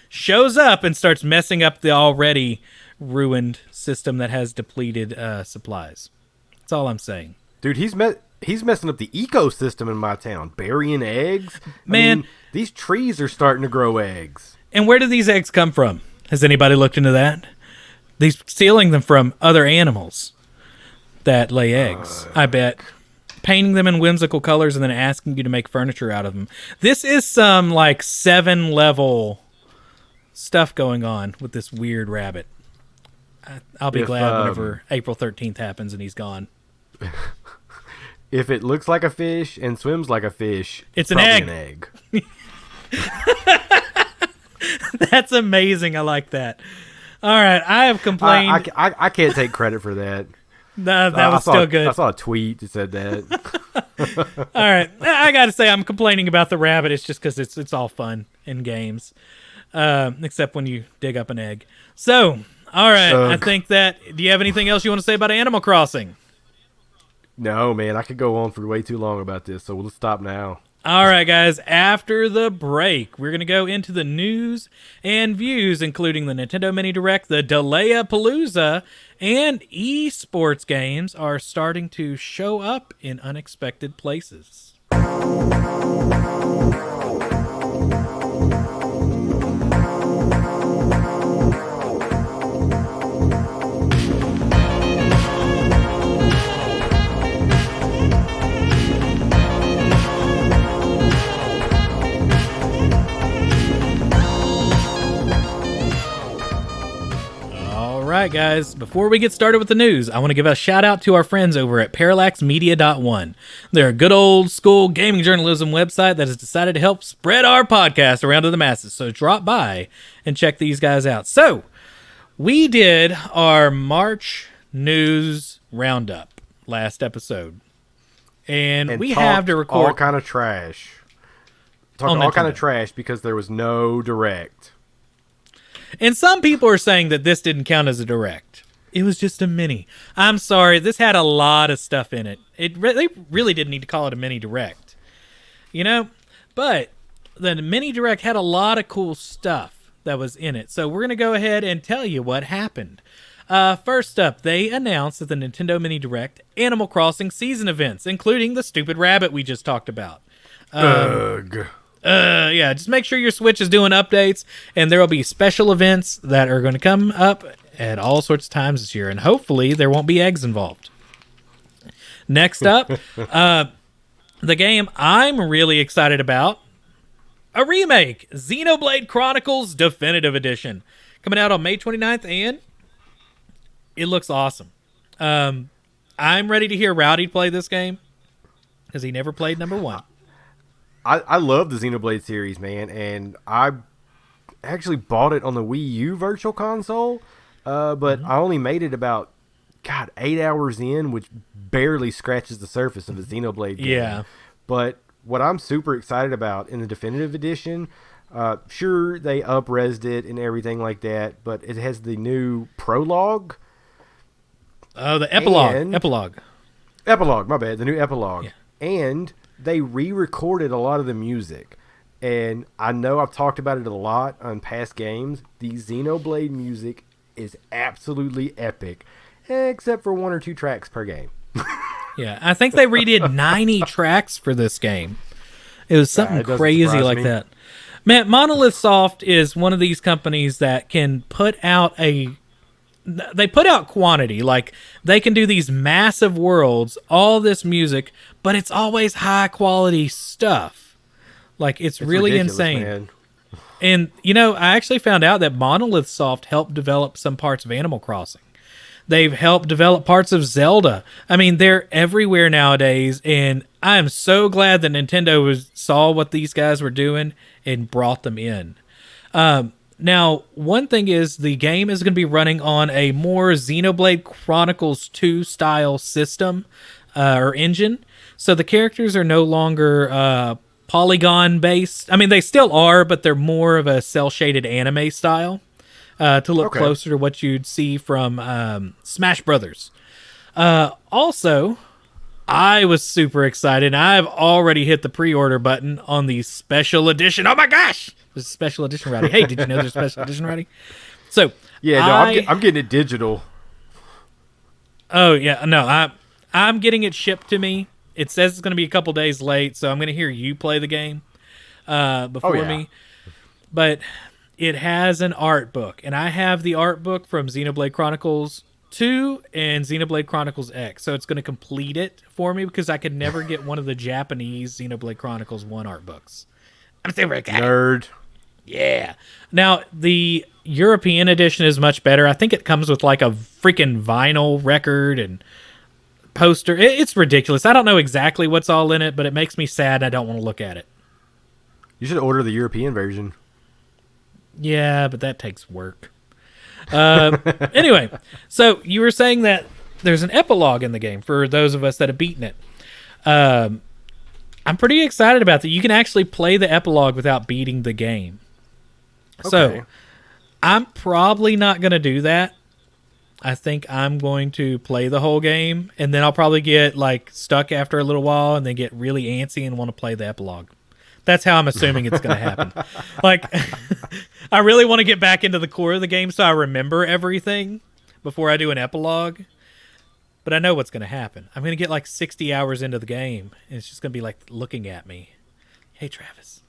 shows up and starts messing up the already ruined system that has depleted supplies. That's all I'm saying. Dude, he's messing up the ecosystem in my town, burying eggs. Man, I mean, these trees are starting to grow eggs. And where do these eggs come from? Has anybody looked into that? He's stealing them from other animals that lay eggs, I bet. Painting them in whimsical colors and then asking you to make furniture out of them. This is some 7-level stuff going on with this weird rabbit. I'll be glad whenever April 13th happens and he's gone. If it looks like a fish and swims like a fish, it's an egg. That's amazing. I like that. All right, I have complained. I can't take credit for that. That was still good. I saw a tweet that said that. All right, I got to say I'm complaining about the rabbit. It's just because it's all fun in games, except when you dig up an egg. So, all right, I think that. Do you have anything else you want to say about Animal Crossing? No, man, I could go on for way too long about this, so we'll stop now. All right, guys, after the break, we're going to go into the news and views, including the Nintendo Mini Direct, the Delay-a-Palooza, and esports games are starting to show up in unexpected places. right, guys, before we get started with the news, I want to give a shout out to our friends over at parallaxmedia.one. They're a good old school gaming journalism website that has decided to help spread our podcast around to the masses. So drop by and check these guys out. So we did our March news roundup last episode. And we have to record all kind of trash. Talked all kind of trash because there was no direct. And some people are saying that this didn't count as a direct. It was just a mini. I'm sorry, this had a lot of stuff in it. They really didn't need to call it a mini direct. You know? But the mini direct had a lot of cool stuff that was in it. So we're going to go ahead and tell you what happened. First up, they announced at the Nintendo Mini Direct Animal Crossing season events, including the stupid rabbit we just talked about. Ugh. Yeah, just make sure your Switch is doing updates, and there will be special events that are going to come up at all sorts of times this year, and hopefully there won't be eggs involved. Next up, the game I'm really excited about, a remake, Xenoblade Chronicles Definitive Edition, coming out on May 29th, and it looks awesome. I'm ready to hear Rowdy play this game, because he never played number one. I love the Xenoblade series, man, and I actually bought it on the Wii U Virtual Console, but I only made it about, 8 hours in, which barely scratches the surface of a Xenoblade game. Yeah. But what I'm super excited about in the Definitive Edition, sure, they up-resed it and everything like that, but it has the new prologue. Oh, the epilogue. Epilogue, my bad, the new epilogue. Yeah. And they re-recorded a lot of the music, and I know I've talked about it a lot on past games. The Xenoblade music is absolutely epic, except for 1 or 2 tracks per game. Yeah, I think they redid 90 tracks for this game. It was something crazy like that. Man, Monolith Soft is one of these companies that can put out they put out quantity. Like, they can do these massive worlds, all this music, but it's always high quality stuff. Like, it's really insane. Man. And, I actually found out that Monolith Soft helped develop some parts of Animal Crossing. They've helped develop parts of Zelda. I mean, they're everywhere nowadays, and I am so glad that Nintendo saw what these guys were doing and brought them in. Now, one thing is the game is going to be running on a more Xenoblade Chronicles 2 style system or engine. So the characters are no longer polygon based. I mean, they still are, but they're more of a cel shaded anime style to look closer to what you'd see from Smash Brothers. Also, I was super excited. I've already hit the pre-order button on the special edition. Oh my gosh! There's a special edition, Rowdy. Hey, did you know there's a special edition, Rowdy? So yeah, no, I'm getting it digital. Oh yeah, no, I'm getting it shipped to me. It says it's going to be a couple days late, so I'm going to hear you play the game before me. But it has an art book, and I have the art book from Xenoblade Chronicles 2 and Xenoblade Chronicles X, so it's going to complete it for me because I could never get one of the Japanese Xenoblade Chronicles 1 art books. I'm super excited. Nerd. Yeah. Now, the European edition is much better. I think it comes with like a freaking vinyl record and poster. It's ridiculous. I don't know exactly what's all in it, but it makes me sad and I don't want to look at it. You should order the European version. Yeah, but that takes work. Anyway, so you were saying that there's an epilogue in the game for those of us that have beaten it. I'm pretty excited about that. You can actually play the epilogue without beating the game. Okay. So I'm probably not going to do that. I think I'm going to play the whole game, and then I'll probably get like stuck after a little while and then get really antsy and want to play the epilogue. That's how I'm assuming it's going to happen. Like, I really want to get back into the core of the game so I remember everything before I do an epilogue. But I know what's going to happen. I'm going to get like 60 hours into the game, and it's just going to be like looking at me. Hey, Travis,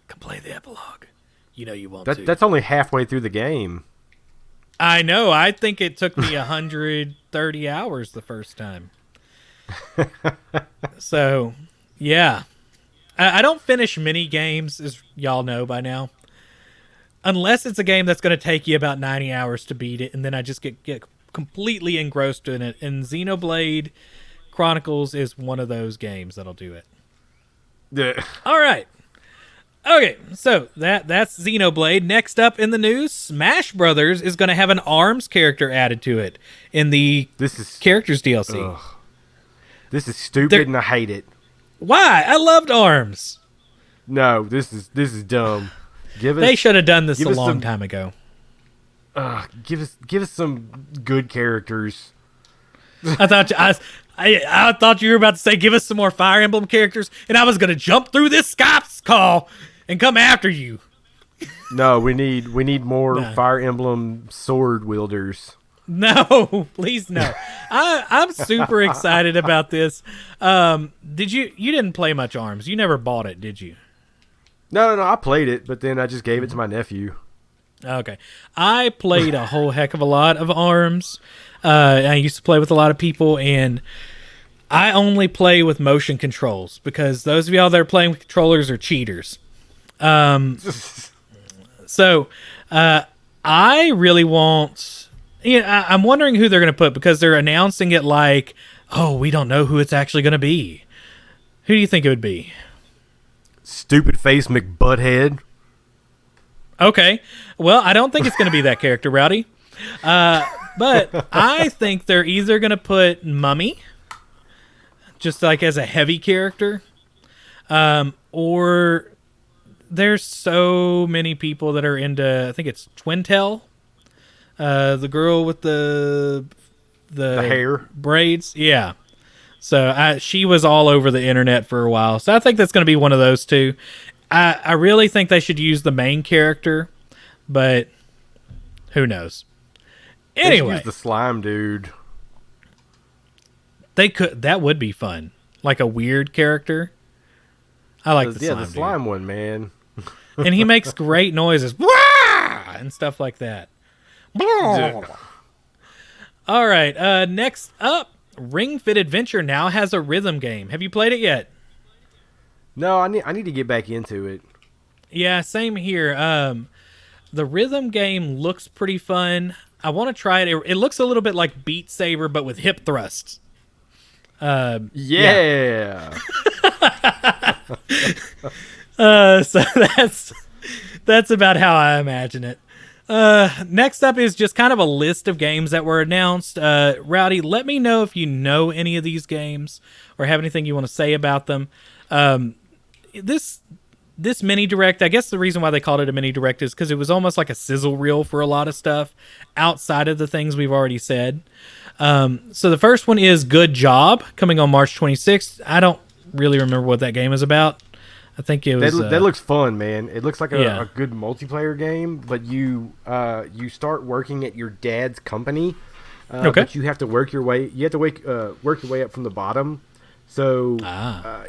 come play the epilogue. You know you want to. That's only halfway through the game. I know. I think it took me 130 hours the first time. So, yeah. I don't finish mini games, as y'all know by now. unless it's a game that's going to take you about 90 hours to beat it, and then I just get completely engrossed in it. And Xenoblade Chronicles is one of those games that'll do it. Yeah. All right. Okay, so that's Xenoblade. Next up in the news, Smash Brothers is going to have an ARMS character added to it in the characters DLC. Ugh. This is stupid, and I hate it. Why? I loved ARMS. No, this is dumb. They should have done this a long time ago. Give us some good characters. I thought you were about to say, give us some more Fire Emblem characters, and I was going to jump through this Skype's call and come after you. No, we need more Fire Emblem sword wielders. No, please no. I'm super excited about this. You didn't play much ARMS. You never bought it, did you? No, I played it, but then I just gave it to my nephew. Okay. I played a whole heck of a lot of ARMS. I used to play with a lot of people, and I only play with motion controls because those of y'all that are playing with controllers are cheaters. So I really want... I'm wondering who they're going to put because they're announcing it like, oh, we don't know who it's actually going to be. Who do you think it would be? Stupid face McButthead. Okay. Well, I don't think it's going to be that character, Rowdy. But I think they're either going to put Mummy, just like as a heavy character, or there's so many people that are into, I think it's Twintel, the girl with the hair braids. Yeah. So she was all over the internet for a while. So I think that's going to be one of those two. I really think they should use the main character, but who knows? Anyway, use the slime dude. They could. That would be fun, like a weird character. I like the slime one, man. And he makes great noises, and stuff like that. All right. Next up, Ring Fit Adventure now has a rhythm game. Have you played it yet? No, I need to get back into it. Yeah, same here. The rhythm game looks pretty fun. I want to try it. It looks a little bit like Beat Saber, but with hip thrusts. Yeah. So that's about how I imagine it. Next up is just kind of a list of games that were announced. Rowdy, let me know if you know any of these games or have anything you want to say about them. This mini direct, I guess the reason why they called it a mini direct is because it was almost like a sizzle reel for a lot of stuff outside of the things we've already said. So the first one is Good Job, coming on March 26th. I don't really remember what that game is about. I think it was... That looks fun, man. It looks like a good multiplayer game, but you start working at your dad's company. Okay. But you have to work your way... You have to work your way up from the bottom. So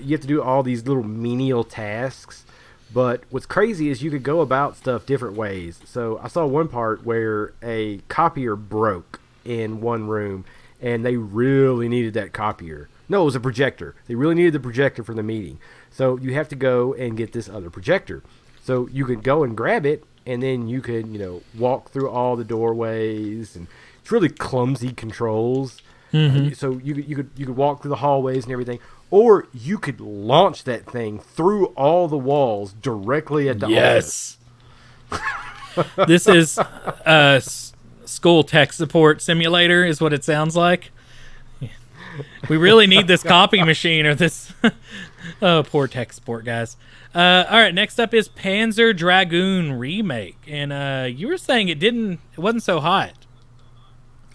you have to do all these little menial tasks. But what's crazy is you could go about stuff different ways. So I saw one part where a copier broke in one room, and they really needed that copier. No, it was a projector. They really needed the projector for the meeting. So you have to go and get this other projector. So you could go and grab it, and then you could, walk through all the doorways, and it's really clumsy controls. Mm-hmm. So you could walk through the hallways and everything, or you could launch that thing through all the walls directly at the office. This is school tech support simulator is what it sounds like. We really need this copy machine or this. Oh, poor tech support guys. All right, next up is Panzer Dragoon remake, and you were saying it wasn't so hot.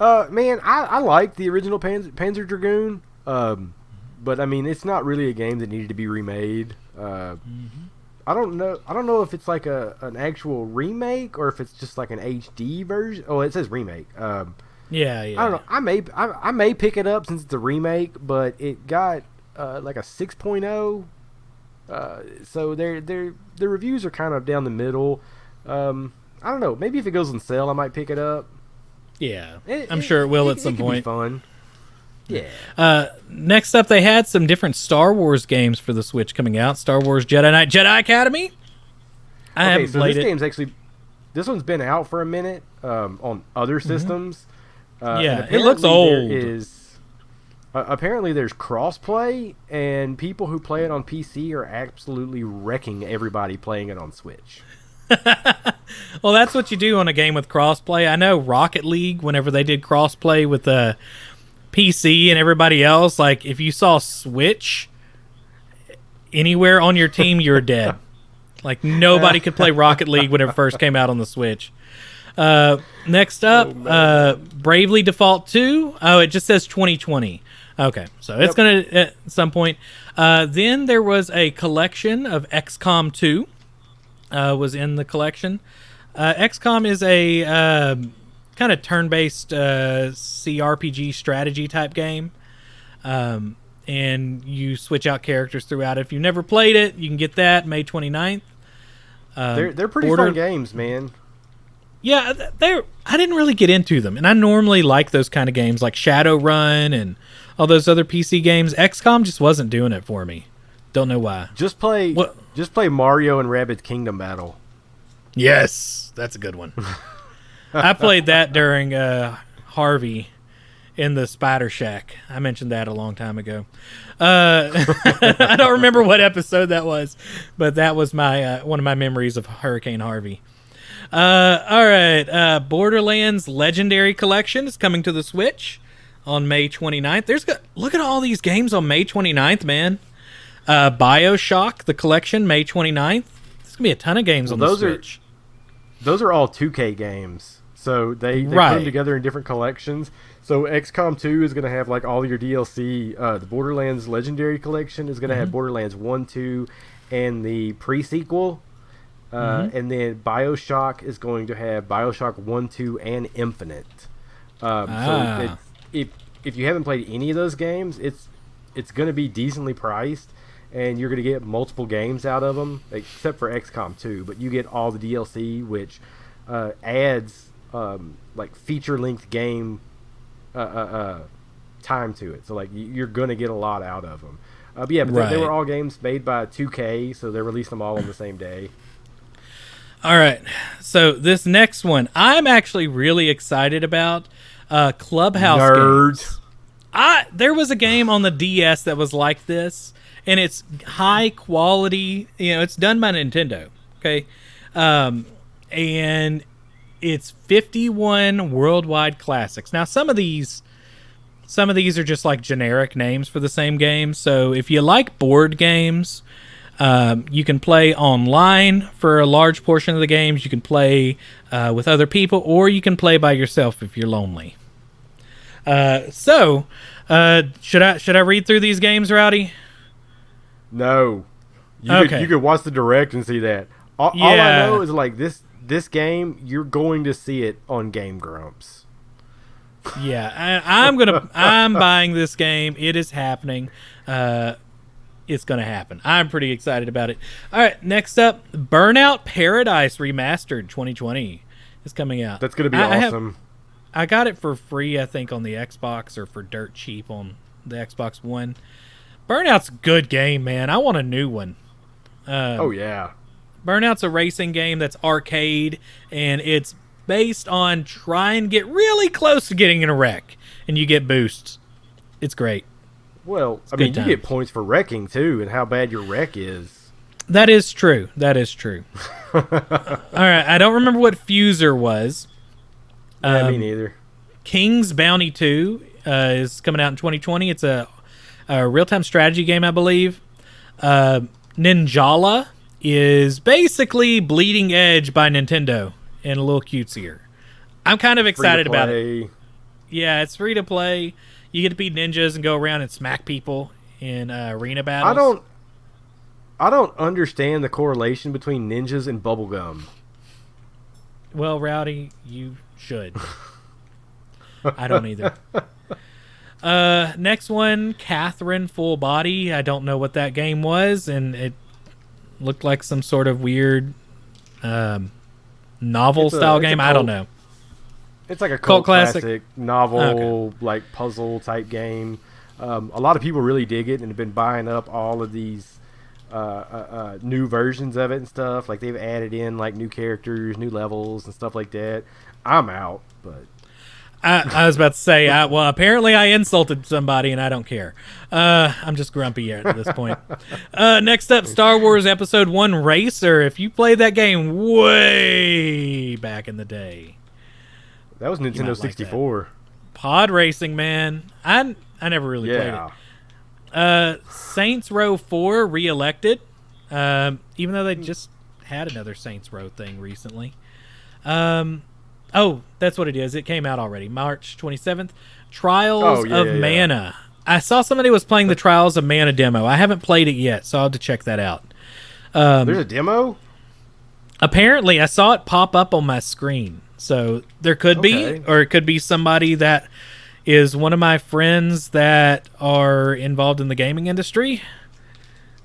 Man, I like the original Panzer Dragoon, but I mean it's not really a game that needed to be remade. I don't know if it's like an actual remake or if it's just like an HD version. Oh, it says remake. Yeah. I don't know. I may pick it up since it's a remake, but it got like a 6.0. So the reviews are kind of down the middle. I don't know. Maybe if it goes on sale, I might pick it up. Yeah, I'm sure it will at some point. Be fun. Yeah. Next up, they had some different Star Wars games for the Switch coming out. Star Wars Jedi Knight Jedi Academy. I haven't played it. this one's been out for a minute on other systems. Yeah, it looks old. Apparently there's crossplay, and people who play it on PC are absolutely wrecking everybody playing it on Switch. Well, that's what you do on a game with crossplay. I know Rocket League, whenever they did crossplay with the PC and everybody else, like if you saw Switch anywhere on your team, you're dead. Like nobody could play Rocket League when it first came out on the Switch. Next up, Bravely Default 2. Oh, it just says 2020. Okay, so it's going to at some point. Then there was a collection of XCOM 2 was in the collection. XCOM is a kind of turn-based CRPG strategy type game. And you switch out characters throughout. If you've never played it, you can get that May 29th. They're pretty fun games, man. Yeah, I didn't really get into them, and I normally like those kind of games like Shadowrun and all those other PC games. XCOM just wasn't doing it for me. Don't know why. Just play Mario and Rabbids Kingdom Battle. Yes, that's a good one. I played that during Harvey in the Spider Shack. I mentioned that a long time ago. I don't remember what episode that was, but that was my one of my memories of Hurricane Harvey. All right. Borderlands Legendary Collection is coming to the Switch on May 29th. Look at all these games on May 29th, man. BioShock, the collection, May 29th. There's going to be a ton of games on the Switch. Those are all 2K games. So they put them together in different collections. So XCOM 2 is going to have like all your DLC. The Borderlands Legendary Collection is going to have Borderlands 1, 2, and the pre-sequel. And then BioShock is going to have BioShock 1, 2, and Infinite. So if you haven't played any of those games, it's going to be decently priced, and you're going to get multiple games out of them, except for XCOM 2. But you get all the DLC, which adds like feature-length game time to it. So like you're going to get a lot out of them. But yeah, they were all games made by 2K, so they released them all on the same day. All right, so this next one I'm actually really excited about. Clubhouse games. There was a game on the DS that was like this, and it's high quality. You know, it's done by Nintendo. Okay, and it's 51 worldwide classics. Now, some of these are just like generic names for the same game. So if you like board games. You can play online for a large portion of the games. You can play with other people, or you can play by yourself if you're lonely. Should I read through these games, Rowdy? No. You could watch the direct and see that. All I know is like this game, you're going to see it on Game Grumps. Yeah, I'm buying this game. It is happening. It's going to happen. I'm pretty excited about it. All right, next up, Burnout Paradise Remastered 2020 is coming out. That's going to be awesome. I got it for free, I think, on the Xbox, or for dirt cheap on the Xbox One. Burnout's a good game, man. I want a new one. Oh, yeah. Burnout's a racing game that's arcade, and it's based on trying to get really close to getting in a wreck, and you get boosts. It's great. Well, I mean, you get points for wrecking, too, and how bad your wreck is. That is true. All right, I don't remember what Fuser was. Yeah, me neither. King's Bounty 2 is coming out in 2020. It's a real-time strategy game, I believe. Ninjala is basically Bleeding Edge by Nintendo and a little cutesier. I'm kind of excited about it. Yeah, it's free to play. You get to be ninjas and go around and smack people in arena battles. I don't understand the correlation between ninjas and bubblegum. Well, Rowdy, you should. I don't either. Next one, Catherine Full Body. I don't know what that game was, and it looked like some sort of weird novel-style game. I don't know. It's like a cult classic novel, like puzzle type game. A lot of people really dig it and have been buying up all of these new versions of it and stuff. Like they've added in like new characters, new levels and stuff like that. I'm out, but I was about to say, well, apparently I insulted somebody and I don't care. I'm just grumpy at this point. Next up, Star Wars Episode 1 Racer. If you played that game way back in the day. That was Nintendo 64. Like pod racing, man. I never really played it. Saints Row 4 re-elected, even though they just had another Saints Row thing recently. Oh, that's what it is. It came out already. March 27th. Trials of Mana. I saw somebody was playing the Trials of Mana demo. I haven't played it yet, so I'll have to check that out. There's a demo? Apparently, I saw it pop up on my screen. So there could be, or it could be somebody that is one of my friends that are involved in the gaming industry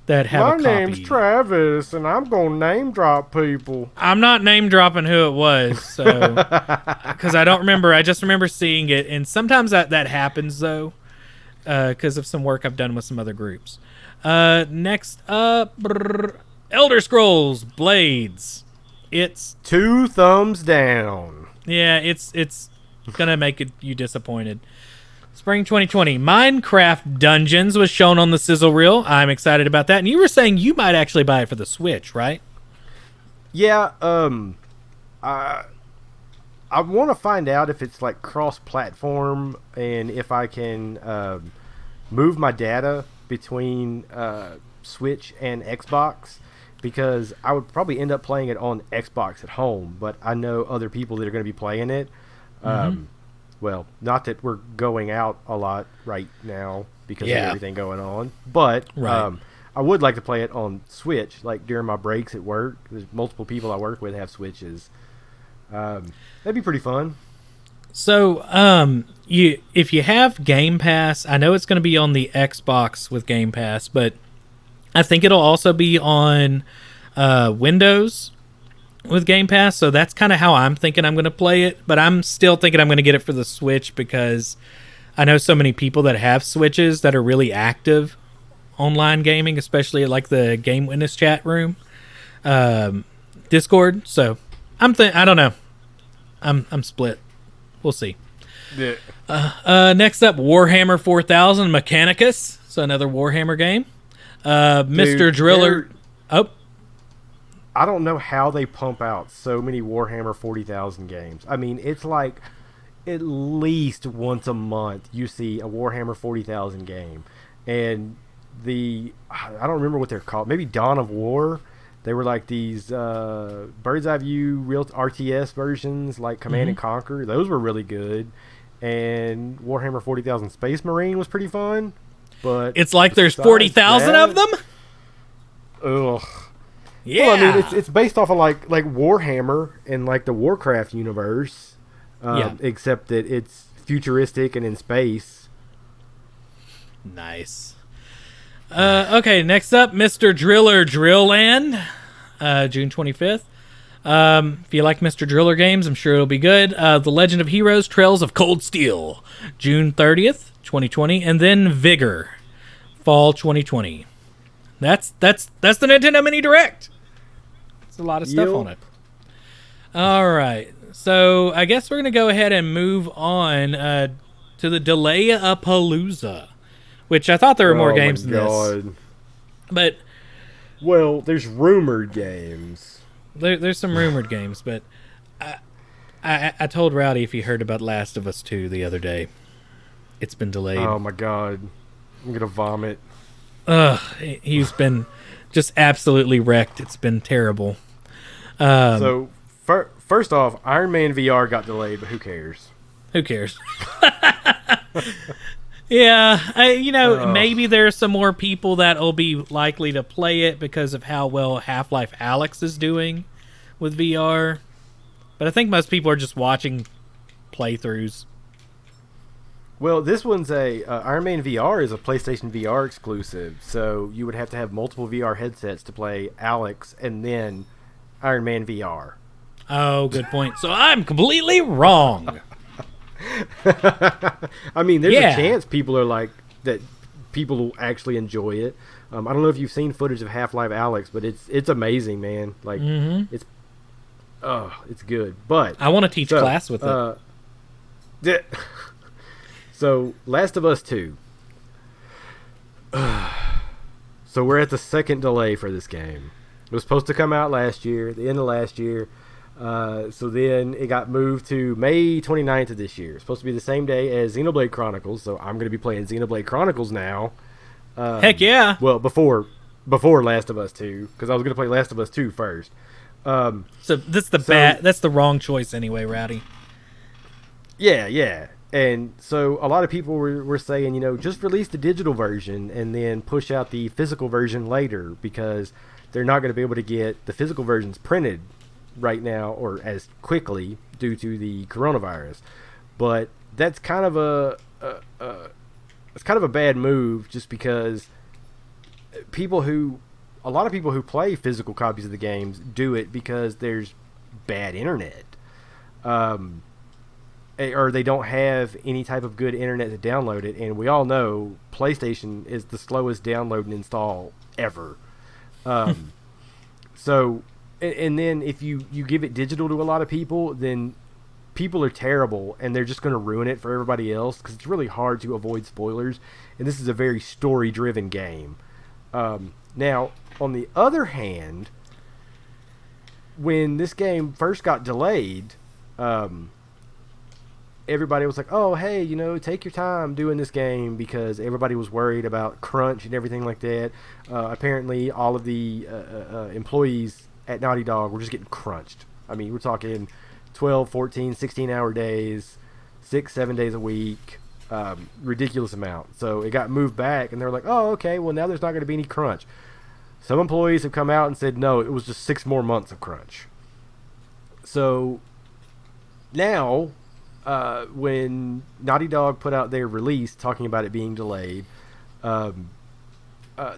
that have a copy. My name's Travis, and I'm going to name drop people. I'm not name dropping who it was, so because I don't remember. I just remember seeing it, and sometimes that happens, though, because of some work I've done with some other groups. Next up, Elder Scrolls Blades. It's 2 thumbs down. Yeah, it's going to make you disappointed. Spring 2020, Minecraft Dungeons was shown on the sizzle reel. I'm excited about that. And you were saying you might actually buy it for the Switch, right? Yeah, I want to find out if it's like cross-platform and if I can move my data between Switch and Xbox, because I would probably end up playing it on Xbox at home, but I know other people that are going to be playing it. Well, not that we're going out a lot right now because of everything going on, but I would like to play it on Switch, like during my breaks at work. There's multiple people I work with have Switches. That'd be pretty fun. So, if you have Game Pass, I know it's going to be on the Xbox with Game Pass, but I think it'll also be on Windows with Game Pass, so that's kind of how I'm thinking I'm going to play it, but I'm still thinking I'm going to get it for the Switch because I know so many people that have Switches that are really active online gaming, especially at like the Game Witness chat room, Discord. So I don't know. I'm split. We'll see. Yeah. Next up, Warhammer 4000 Mechanicus. So another Warhammer game. Mr. Driller. Oh. I don't know how they pump out so many Warhammer 40,000 games. I mean, it's like at least once a month you see a Warhammer 40,000 game. And I don't remember what they're called. Maybe Dawn of War. They were like these bird's eye view real RTS versions like Command and Conquer. Those were really good. And Warhammer 40,000 Space Marine was pretty fun. But it's like there's 40,000 of them? Ugh. Yeah. Well, I mean, it's based off of like Warhammer and like the Warcraft universe, except that it's futuristic and in space. Nice. Okay, next up, Mr. Driller Drill Land, June 25th. If you like Mr. Driller games, I'm sure it'll be good. The Legend of Heroes Trails of Cold Steel, June 30th, 2020, and then Vigor, fall 2020. That's the Nintendo Mini Direct. It's a lot of stuff on it. All right. So I guess we're going to go ahead and move on to the Delay-a-Palooza, which I thought there were more games than this. But well, there's rumored games. There's some rumored games, but I told Rowdy if he heard about Last of Us 2 the other day. It's been delayed. Oh my god. I'm going to vomit. He's been just absolutely wrecked. It's been terrible. So, first off, Iron Man VR got delayed, but who cares? Who cares? Yeah, maybe there's some more people that will be likely to play it because of how well Half-Life Alyx is doing with VR. But I think most people are just watching playthroughs. Well, this one's Iron Man VR is a PlayStation VR exclusive, so you would have to have multiple VR headsets to play Alyx and then Iron Man VR. Oh, good point. So I'm completely wrong. I mean, there's a chance people are like that. people will actually enjoy it. I don't know if you've seen footage of Half-Life Alyx, but it's amazing, man. Like it's good. But I want to teach class with it. So Last of Us 2. So we're at the second delay for this game. It was supposed to come out last year, the end of last year. So then it got moved to May 29th of this year. It's supposed to be the same day as Xenoblade Chronicles, so I'm going to be playing Xenoblade Chronicles now. Heck yeah! Well, before Last of Us 2, because I was going to play Last of Us 2 first. So that's that's the wrong choice anyway, Rowdy. Yeah. And so a lot of people were saying, just release the digital version and then push out the physical version later, because they're not going to be able to get the physical versions printed right now or as quickly due to the coronavirus. But that's kind of a bad move, just because a lot of people who play physical copies of the games do it because there's bad internet. Or they don't have any type of good internet to download it, and we all know PlayStation is the slowest download and install ever. So, and then if you give it digital to a lot of people, then people are terrible, and they're just going to ruin it for everybody else, because it's really hard to avoid spoilers, and this is a very story-driven game. Now, on the other hand, when this game first got delayed, everybody was like, oh, hey, take your time doing this game, because everybody was worried about crunch and everything like that. Apparently, all of the employees at Naughty Dog were just getting crunched. I mean, we're talking 12, 14, 16-hour days, 6-7 days a week, ridiculous amount. So it got moved back, and they were like, oh, okay, well, now there's not going to be any crunch. Some employees have come out and said, no, it was just 6 more months of crunch. So now, when Naughty Dog put out their release talking about it being delayed,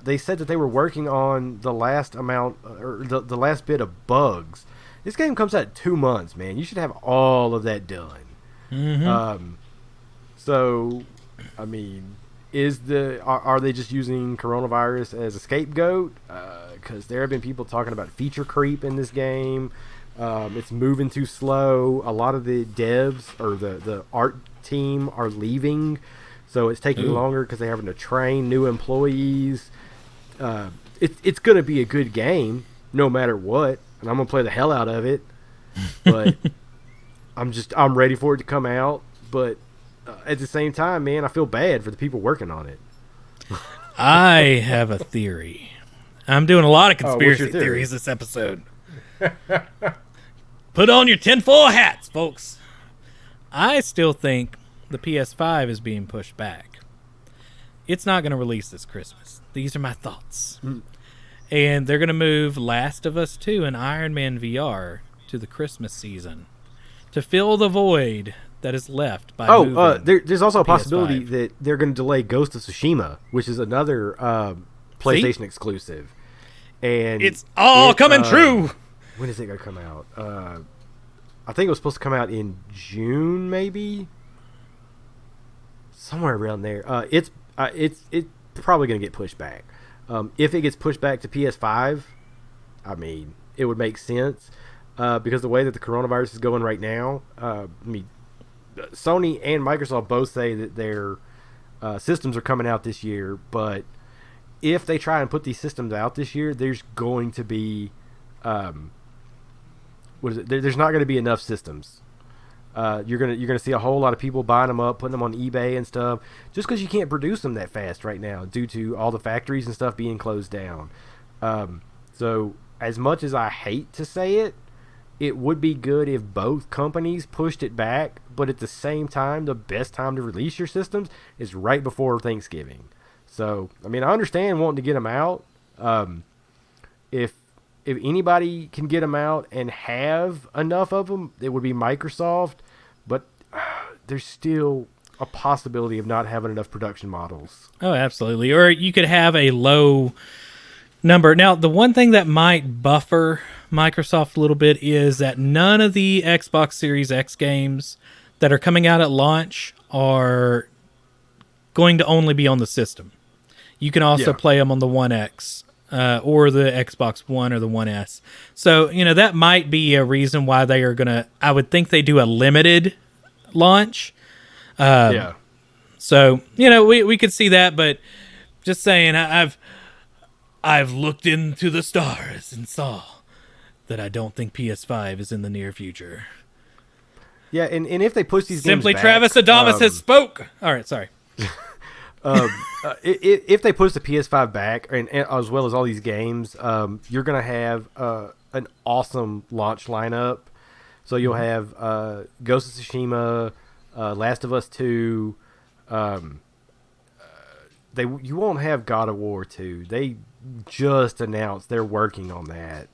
they said that they were working on the last amount, or the last bit of bugs. This game comes out in 2 months, man. You should have all of that done. Mm-hmm. So, I mean, are they just using coronavirus as a scapegoat? Because there have been people talking about feature creep in this game. It's moving too slow. A lot of the devs or the art team are leaving, so it's taking longer because they're having to train new employees. It's going to be a good game no matter what, and I'm going to play the hell out of it. But I'm ready for it to come out. But at the same time, man, I feel bad for the people working on it. I have a theory. I'm doing a lot of conspiracy theories this episode. Put on your tinfoil hats, folks. I still think the PS5 is being pushed back. It's not going to release this Christmas. These are my thoughts. And they're going to move Last of Us 2 and Iron Man VR to the Christmas season to fill the void that is left by there's also a possibility that they're going to delay Ghost of Tsushima, which is another PlayStation exclusive. And it's all coming true. When is it going to come out? I think it was supposed to come out in June, maybe, somewhere around there. It's probably going to get pushed back. If it gets pushed back to PS5, I mean, it would make sense, because the way that the coronavirus is going right now. Sony and Microsoft both say that their systems are coming out this year, but if they try and put these systems out this year, there's going to be there's not going to be enough systems. You're gonna see a whole lot of people buying them up, putting them on eBay and stuff, just because you can't produce them that fast right now due to all the factories and stuff being closed down. So as much as I hate to say it, it would be good if both companies pushed it back, but at the same time, the best time to release your systems is right before Thanksgiving. So, I mean, I understand wanting to get them out. If anybody can get them out and have enough of them, it would be Microsoft, but there's still a possibility of not having enough production models. Oh, absolutely. Or you could have a low number. Now, the one thing that might buffer Microsoft a little bit is that none of the Xbox Series X games that are coming out at launch are going to only be on the system. You can also play them on the One X or the Xbox One or the One S. So, that might be a reason why they are going to, I would think they do a limited launch. So, we could see that, but just saying, I've looked into the stars and saw that I don't think PS5 is in the near future. Yeah, and if they push these Simply games back, Travis Adamas has spoke. All right, sorry. If they push the PS5 back, and as well as all these games, you're going to have an awesome launch lineup. So you'll have Ghost of Tsushima, Last of Us 2. You won't have God of War 2. They just announced they're working on that.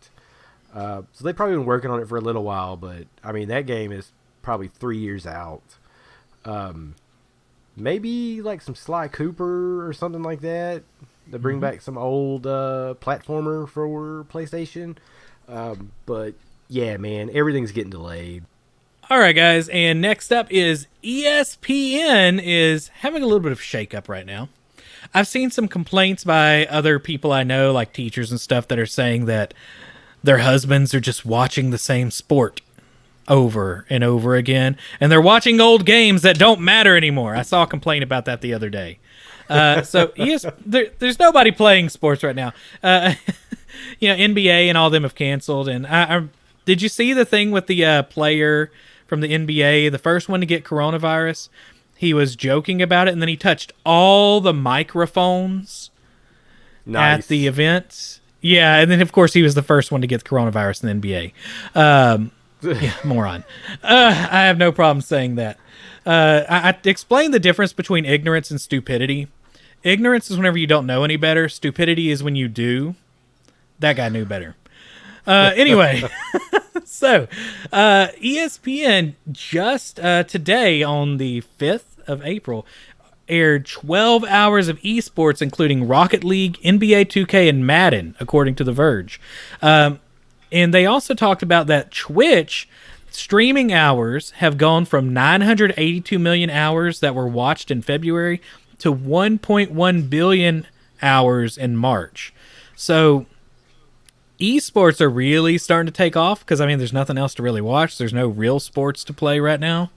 So they've probably been working on it for a little while, but I mean that game is probably 3 years out. Maybe like some Sly Cooper or something like that to bring back some old platformer for PlayStation. But yeah, man, everything's getting delayed. All right, guys, and next up is ESPN is having a little bit of shakeup right now. I've seen some complaints by other people I know, like teachers and stuff, that are saying that their husbands are just watching the same sport over and over again, and they're watching old games that don't matter anymore. I saw a complaint about that the other day. So there's nobody playing sports right now. NBA and all of them have canceled. And did you see the thing with the player from the NBA, the first one to get coronavirus? He was joking about it, and then he touched all the microphones at the event. Yeah, and then, of course, he was the first one to get the coronavirus in the NBA. Moron. I have no problem saying that. I explained the difference between ignorance and stupidity. Ignorance is whenever you don't know any better. Stupidity is when you do. That guy knew better. Anyway, so ESPN just today on the 5th of April aired 12 hours of esports, including Rocket League, NBA 2K, and Madden, according to The Verge. And they also talked about that Twitch streaming hours have gone from 982 million hours that were watched in February to 1.1 billion hours in March. So esports are really starting to take off because, I mean, there's nothing else to really watch. There's no real sports to play right now.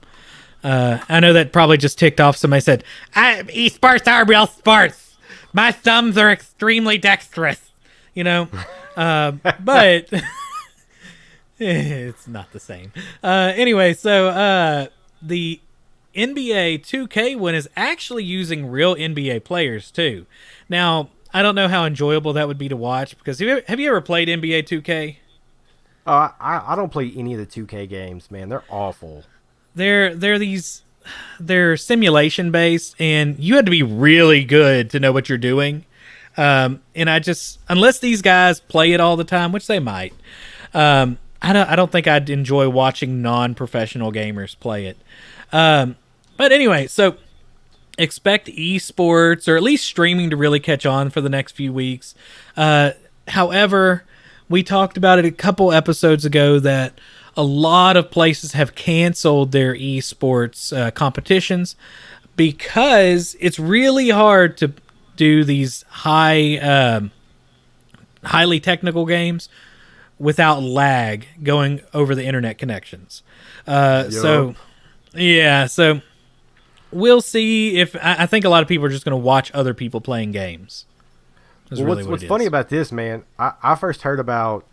I know that probably just ticked off. Somebody said, esports are real sports. My thumbs are extremely dexterous, but it's not the same. Anyway, so the NBA 2K one is actually using real NBA players too. Now, I don't know how enjoyable that would be to watch because have you ever played NBA 2K? I don't play any of the 2K games, man. They're awful. They're simulation based, and you had to be really good to know what you're doing. And unless these guys play it all the time, which they might, I don't think I'd enjoy watching non-professional gamers play it. But anyway, so expect esports or at least streaming to really catch on for the next few weeks. However, we talked about it a couple episodes ago that a lot of places have canceled their esports competitions because it's really hard to do these highly technical games without lag going over the internet connections. So we'll see if I think a lot of people are just going to watch other people playing games. What's funny about this, man, I first heard about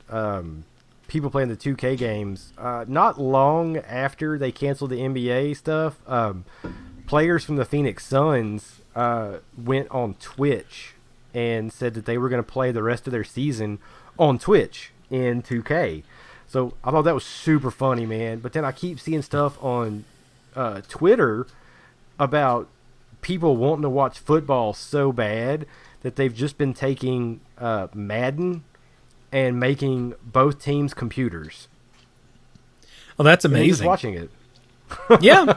people playing the 2K games not long after they canceled the NBA stuff. Players from the Phoenix Suns went on Twitch and said that they were going to play the rest of their season on Twitch in 2K. So I thought that was super funny, man. But then I keep seeing stuff on Twitter about people wanting to watch football so bad that they've just been taking Madden and making both teams computers. Well, that's amazing. Just watching it. Yeah,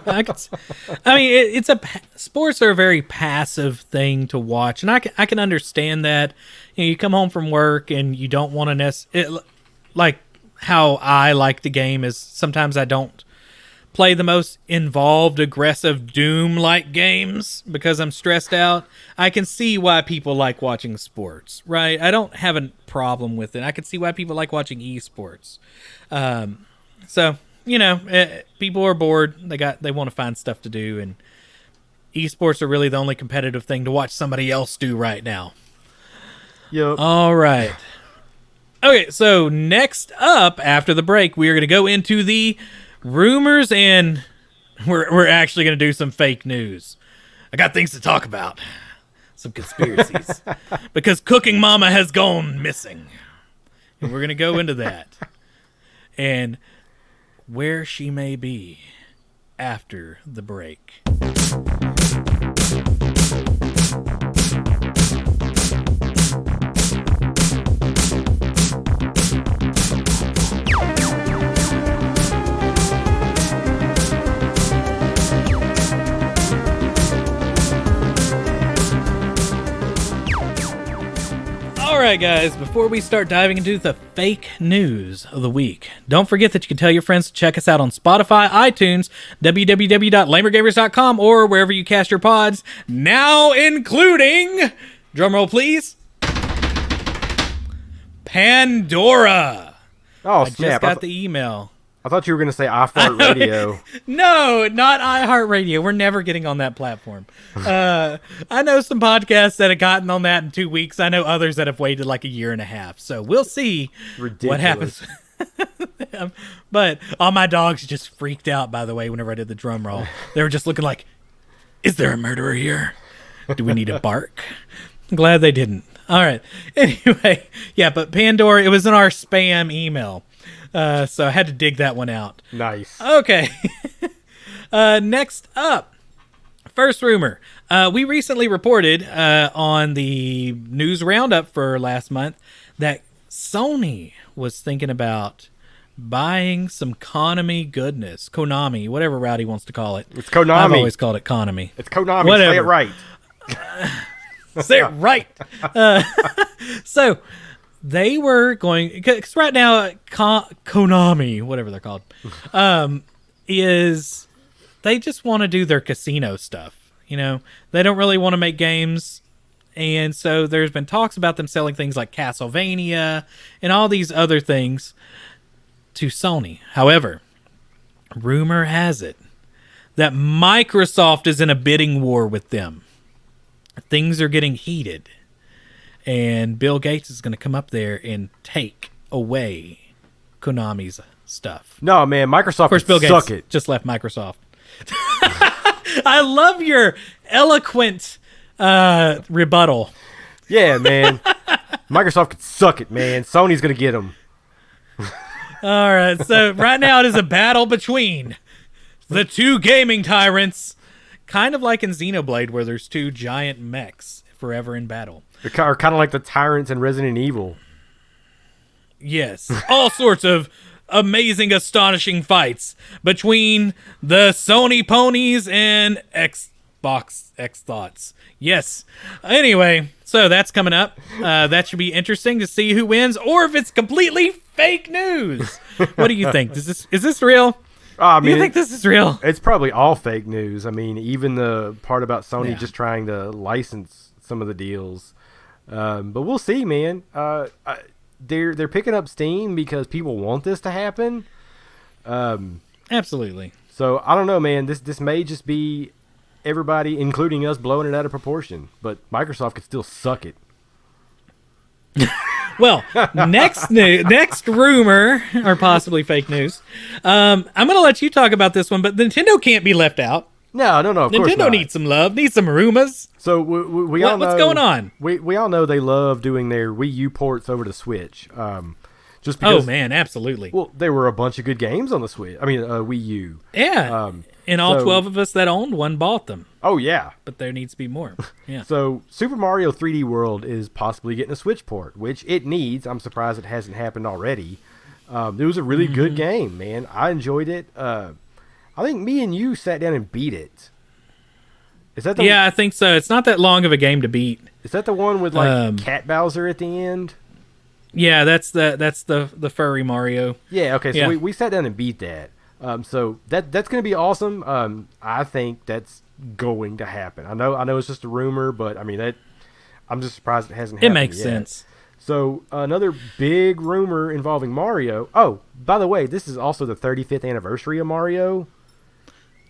sports are a very passive thing to watch, and I can understand that. You come home from work and you don't want to like how I like the game is sometimes I don't play the most involved, aggressive, Doom-like games because I'm stressed out, I can see why people like watching sports, right? I don't have a problem with it. I can see why people like watching esports. So, people are bored. They want to find stuff to do, and esports are really the only competitive thing to watch somebody else do right now. Yep. All right. Okay, so next up after the break, we are going to go into the rumors, and we're actually going to do some fake news. I got things to talk about. Some conspiracies. Because Cooking Mama has gone missing. And we're going to go into that. And where she may be after the break. Alright guys, before we start diving into the fake news of the week, don't forget that you can tell your friends to check us out on Spotify, iTunes, www.lamergamers.com, or wherever you cast your pods, now including, drumroll please, Pandora. Oh, I snap. just got the email. I thought you were going to say iHeartRadio. No, not iHeartRadio. We're never getting on that platform. I know some podcasts that have gotten on that in 2 weeks. I know others that have waited like a year and a half. So we'll see what happens. But all my dogs just freaked out, by the way, whenever I did the drum roll. They were just looking like, is there a murderer here? Do we need a bark? I'm glad they didn't. All right. Anyway, yeah, but Pandora, it was in our spam email. So I had to dig that one out. Nice. Okay. Next up, first rumor. We recently reported on the news roundup for last month that Sony was thinking about buying some Konami goodness. Konami, whatever Rowdy wants to call it. It's Konami. I've always called it Konami. It's Konami. Whatever. Say it right. Say it right. So they were going, because right now Konami, whatever they're called, is they just want to do their casino stuff. They don't really want to make games. And so there's been talks about them selling things like Castlevania and all these other things to Sony. However, rumor has it that Microsoft is in a bidding war with them. Things are getting heated. And Bill Gates is going to come up there and take away Konami's stuff. No, man, Microsoft Of course, Bill suck Gates it. just left Microsoft. I love your eloquent rebuttal. Yeah, man. Microsoft could suck it, man. Sony's going to get them. All right, so right now it is a battle between the two gaming tyrants, kind of like in Xenoblade, where there's two giant mechs forever in battle. They're kind of like the tyrants in Resident Evil. Yes, all sorts of amazing, astonishing fights between the Sony ponies and Xbox X Thoughts. Yes. Anyway, so that's coming up. That should be interesting to see who wins, or if it's completely fake news. What do you think? Is this real? Do you think this is real? It's probably all fake news. I mean, even the part about Sony just trying to license some of the deals. But we'll see, man. They're picking up steam because people want this to happen. Absolutely. So I don't know, man. This may just be everybody, including us, blowing it out of proportion. But Microsoft could still suck it. Well, next rumor, or possibly fake news. I'm going to let you talk about this one, but Nintendo can't be left out. No, of course not. Nintendo needs some love, needs some rumors. So we all know what's going on. We all know they love doing their Wii U ports over to Switch. Just because, oh man, absolutely. Well, there were a bunch of good games on the Switch. I mean, Wii U. Yeah. And all 12 of us that owned one bought them. Oh yeah. But there needs to be more. Yeah. So Super Mario 3D World is possibly getting a Switch port, which it needs. I'm surprised it hasn't happened already. It was a really good game, man. I enjoyed it. I think me and you sat down and beat it. Is that the I think so. It's not that long of a game to beat. Is that the one with like Cat Bowser at the end? Yeah, that's the furry Mario. Yeah, okay. So we sat down and beat that. So that's going to be awesome. I think that's going to happen. I know it's just a rumor, but I mean I'm just surprised it hasn't It happened makes yet. sense. So another big rumor involving Mario. Oh, by the way, this is also the 35th anniversary of Mario.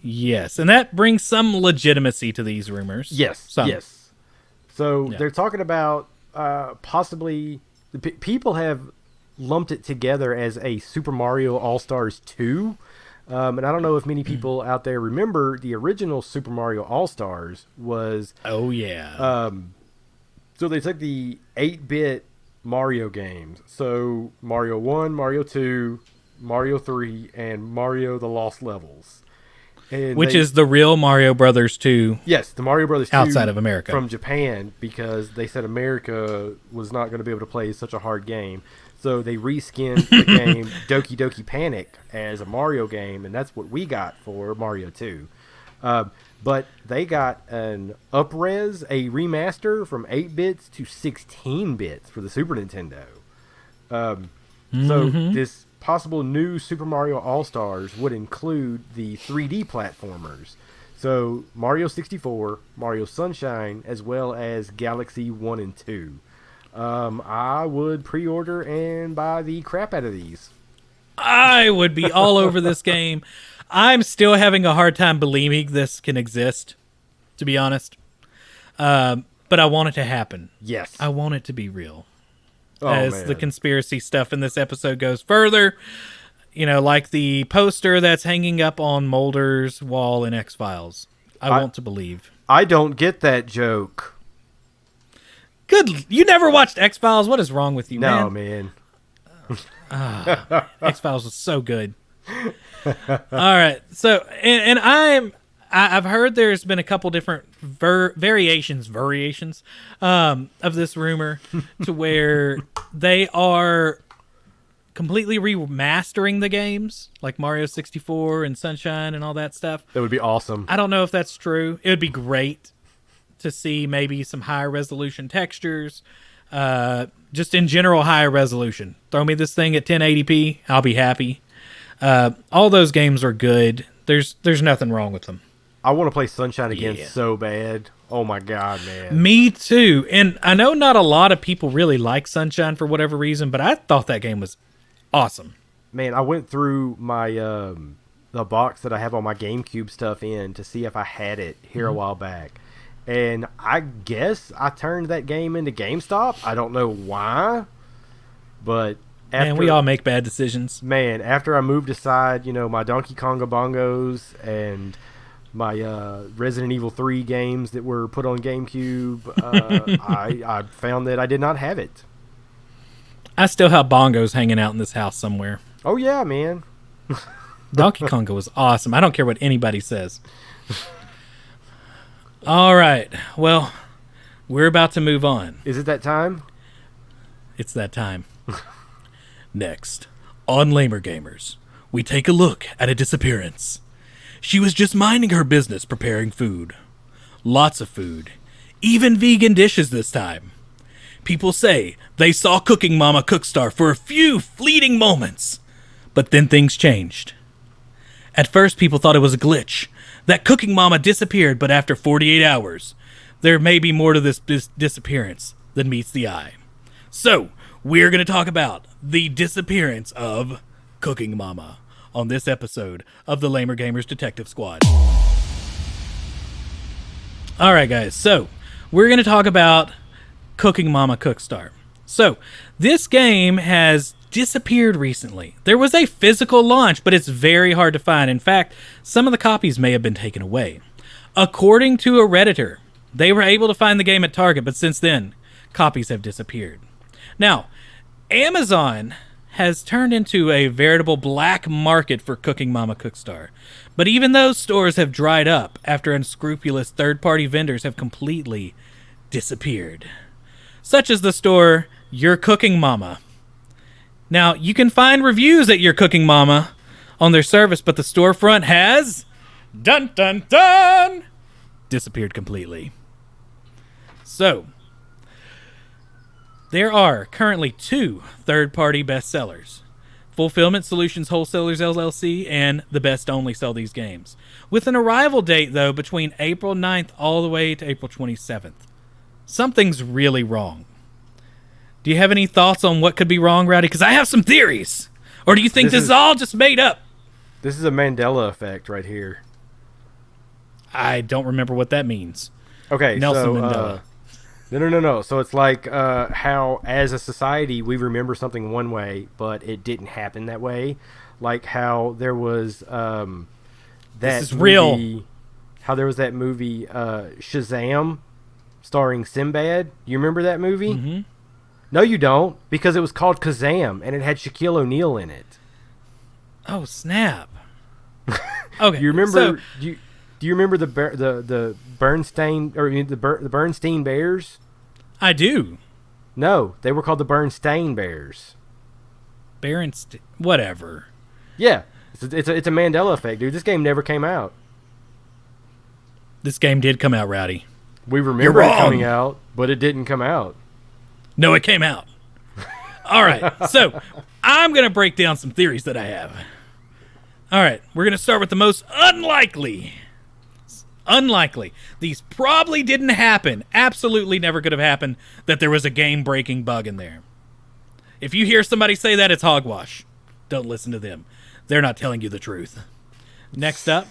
Yes, and that brings some legitimacy to these rumors. Yes, Some. yes. So Yeah. they're talking about possibly people have lumped it together as a Super Mario All Stars 2. And I don't know if many people out there remember the original Super Mario All Stars was. Oh, yeah. So they took the 8-bit Mario games. So Mario 1, Mario 2, Mario 3, and Mario the Lost Levels. And Which is the real Mario Brothers 2. Yes, the Mario Brothers 2 outside of America. from Japan, because they said America was not going to be able to play such a hard game. So they reskinned the game Doki Doki Panic as a Mario game, and that's what we got for Mario 2. But they got an up-res, a remaster from 8 bits to 16 bits for the Super Nintendo. So this possible new Super Mario All-Stars would include the 3D platformers. So Mario 64, Mario Sunshine, as well as Galaxy 1 and 2. I would pre-order and buy the crap out of these. I would be all over this game. I'm still having a hard time believing this can exist, to be honest. But I want it to happen. Yes. I want it to be real. Oh, As man. the conspiracy stuff in this episode goes further, like the poster that's hanging up on Mulder's wall in X-Files. I want to believe. I don't get that joke. Good. You never watched X-Files? What is wrong with you, No, man? man. X-Files was so good. All right. So, and I've heard there's been a couple different variations of this rumor to where they are completely remastering the games, like Mario 64 and Sunshine and all that stuff. That would be awesome. I don't know if that's true. It would be great to see maybe some higher resolution textures, just in general higher resolution. Throw me this thing at 1080p, I'll be happy. All those games are good. There's nothing wrong with them. I want to play Sunshine again Yeah. so bad. Oh my god, man. Me too. And I know not a lot of people really like Sunshine for whatever reason, but I thought that game was awesome. Man, I went through my the box that I have all my GameCube stuff in to see if I had it here a while back. And I guess I turned that game into GameStop. I don't know why. But after, Man, we all make bad decisions. Man, after I moved aside, my Donkey Konga bongos and my Resident Evil 3 games that were put on GameCube, I found that I did not have it. I still have bongos hanging out in this house somewhere. Oh, yeah, man. Donkey Konga was awesome. I don't care what anybody says. All right. Well, we're about to move on. Is it that time? It's that time. Next, on Lamer Gamers, we take a look at a disappearance. She was just minding her business preparing food. Lots of food. Even vegan dishes this time. People say they saw Cooking Mama Cookstar for a few fleeting moments. But then things changed. At first, people thought it was a glitch. That Cooking Mama disappeared, but after 48 hours, there may be more to this disappearance than meets the eye. So, we're going to talk about the disappearance of Cooking Mama on this episode of the Lamer Gamers Detective Squad. Alright guys, so we're going to talk about Cooking Mama Cookstar. So, this game has disappeared recently. There was a physical launch, but it's very hard to find. In fact, some of the copies may have been taken away. According to a Redditor, they were able to find the game at Target, but since then, copies have disappeared. Now, Amazon has turned into a veritable black market for Cooking Mama Cookstar. But even those stores have dried up after unscrupulous third-party vendors have completely disappeared. Such as the store Your Cooking Mama. Now, you can find reviews at Your Cooking Mama on their service, but the storefront has... dun dun dun! Disappeared completely. So, there are currently 2 third-party bestsellers. Fulfillment Solutions Wholesalers LLC and The Best Only sell these games. With an arrival date, though, between April 9th all the way to April 27th. Something's really wrong. Do you have any thoughts on what could be wrong, Rowdy? Because I have some theories. Or do you think this is all just made up? This is a Mandela effect right here. I don't remember what that means. Okay, Nelson Mandela. No. So it's like how, as a society, we remember something one way, but it didn't happen that way. Like how there was that this is movie, real. How there was that movie Shazam, starring Sinbad. You remember that movie? Mm-hmm. No, you don't, because it was called Kazam, and it had Shaquille O'Neal in it. Oh, snap. Okay. You remember? So, do you remember the Bernstein or the Bernstein Bears? I do. No, they were called the Bernstein Bears. Whatever. Yeah, it's a Mandela effect, dude. This game never came out. This game did come out, Rowdy. We remember it coming out, but it didn't come out. No, it came out. All right, so I'm going to break down some theories that I have. All right, we're going to start with the most unlikely. These probably didn't happen. Absolutely never could have happened that there was a game-breaking bug in there. If you hear somebody say that, it's hogwash. Don't listen to them. They're not telling you the truth. Next up,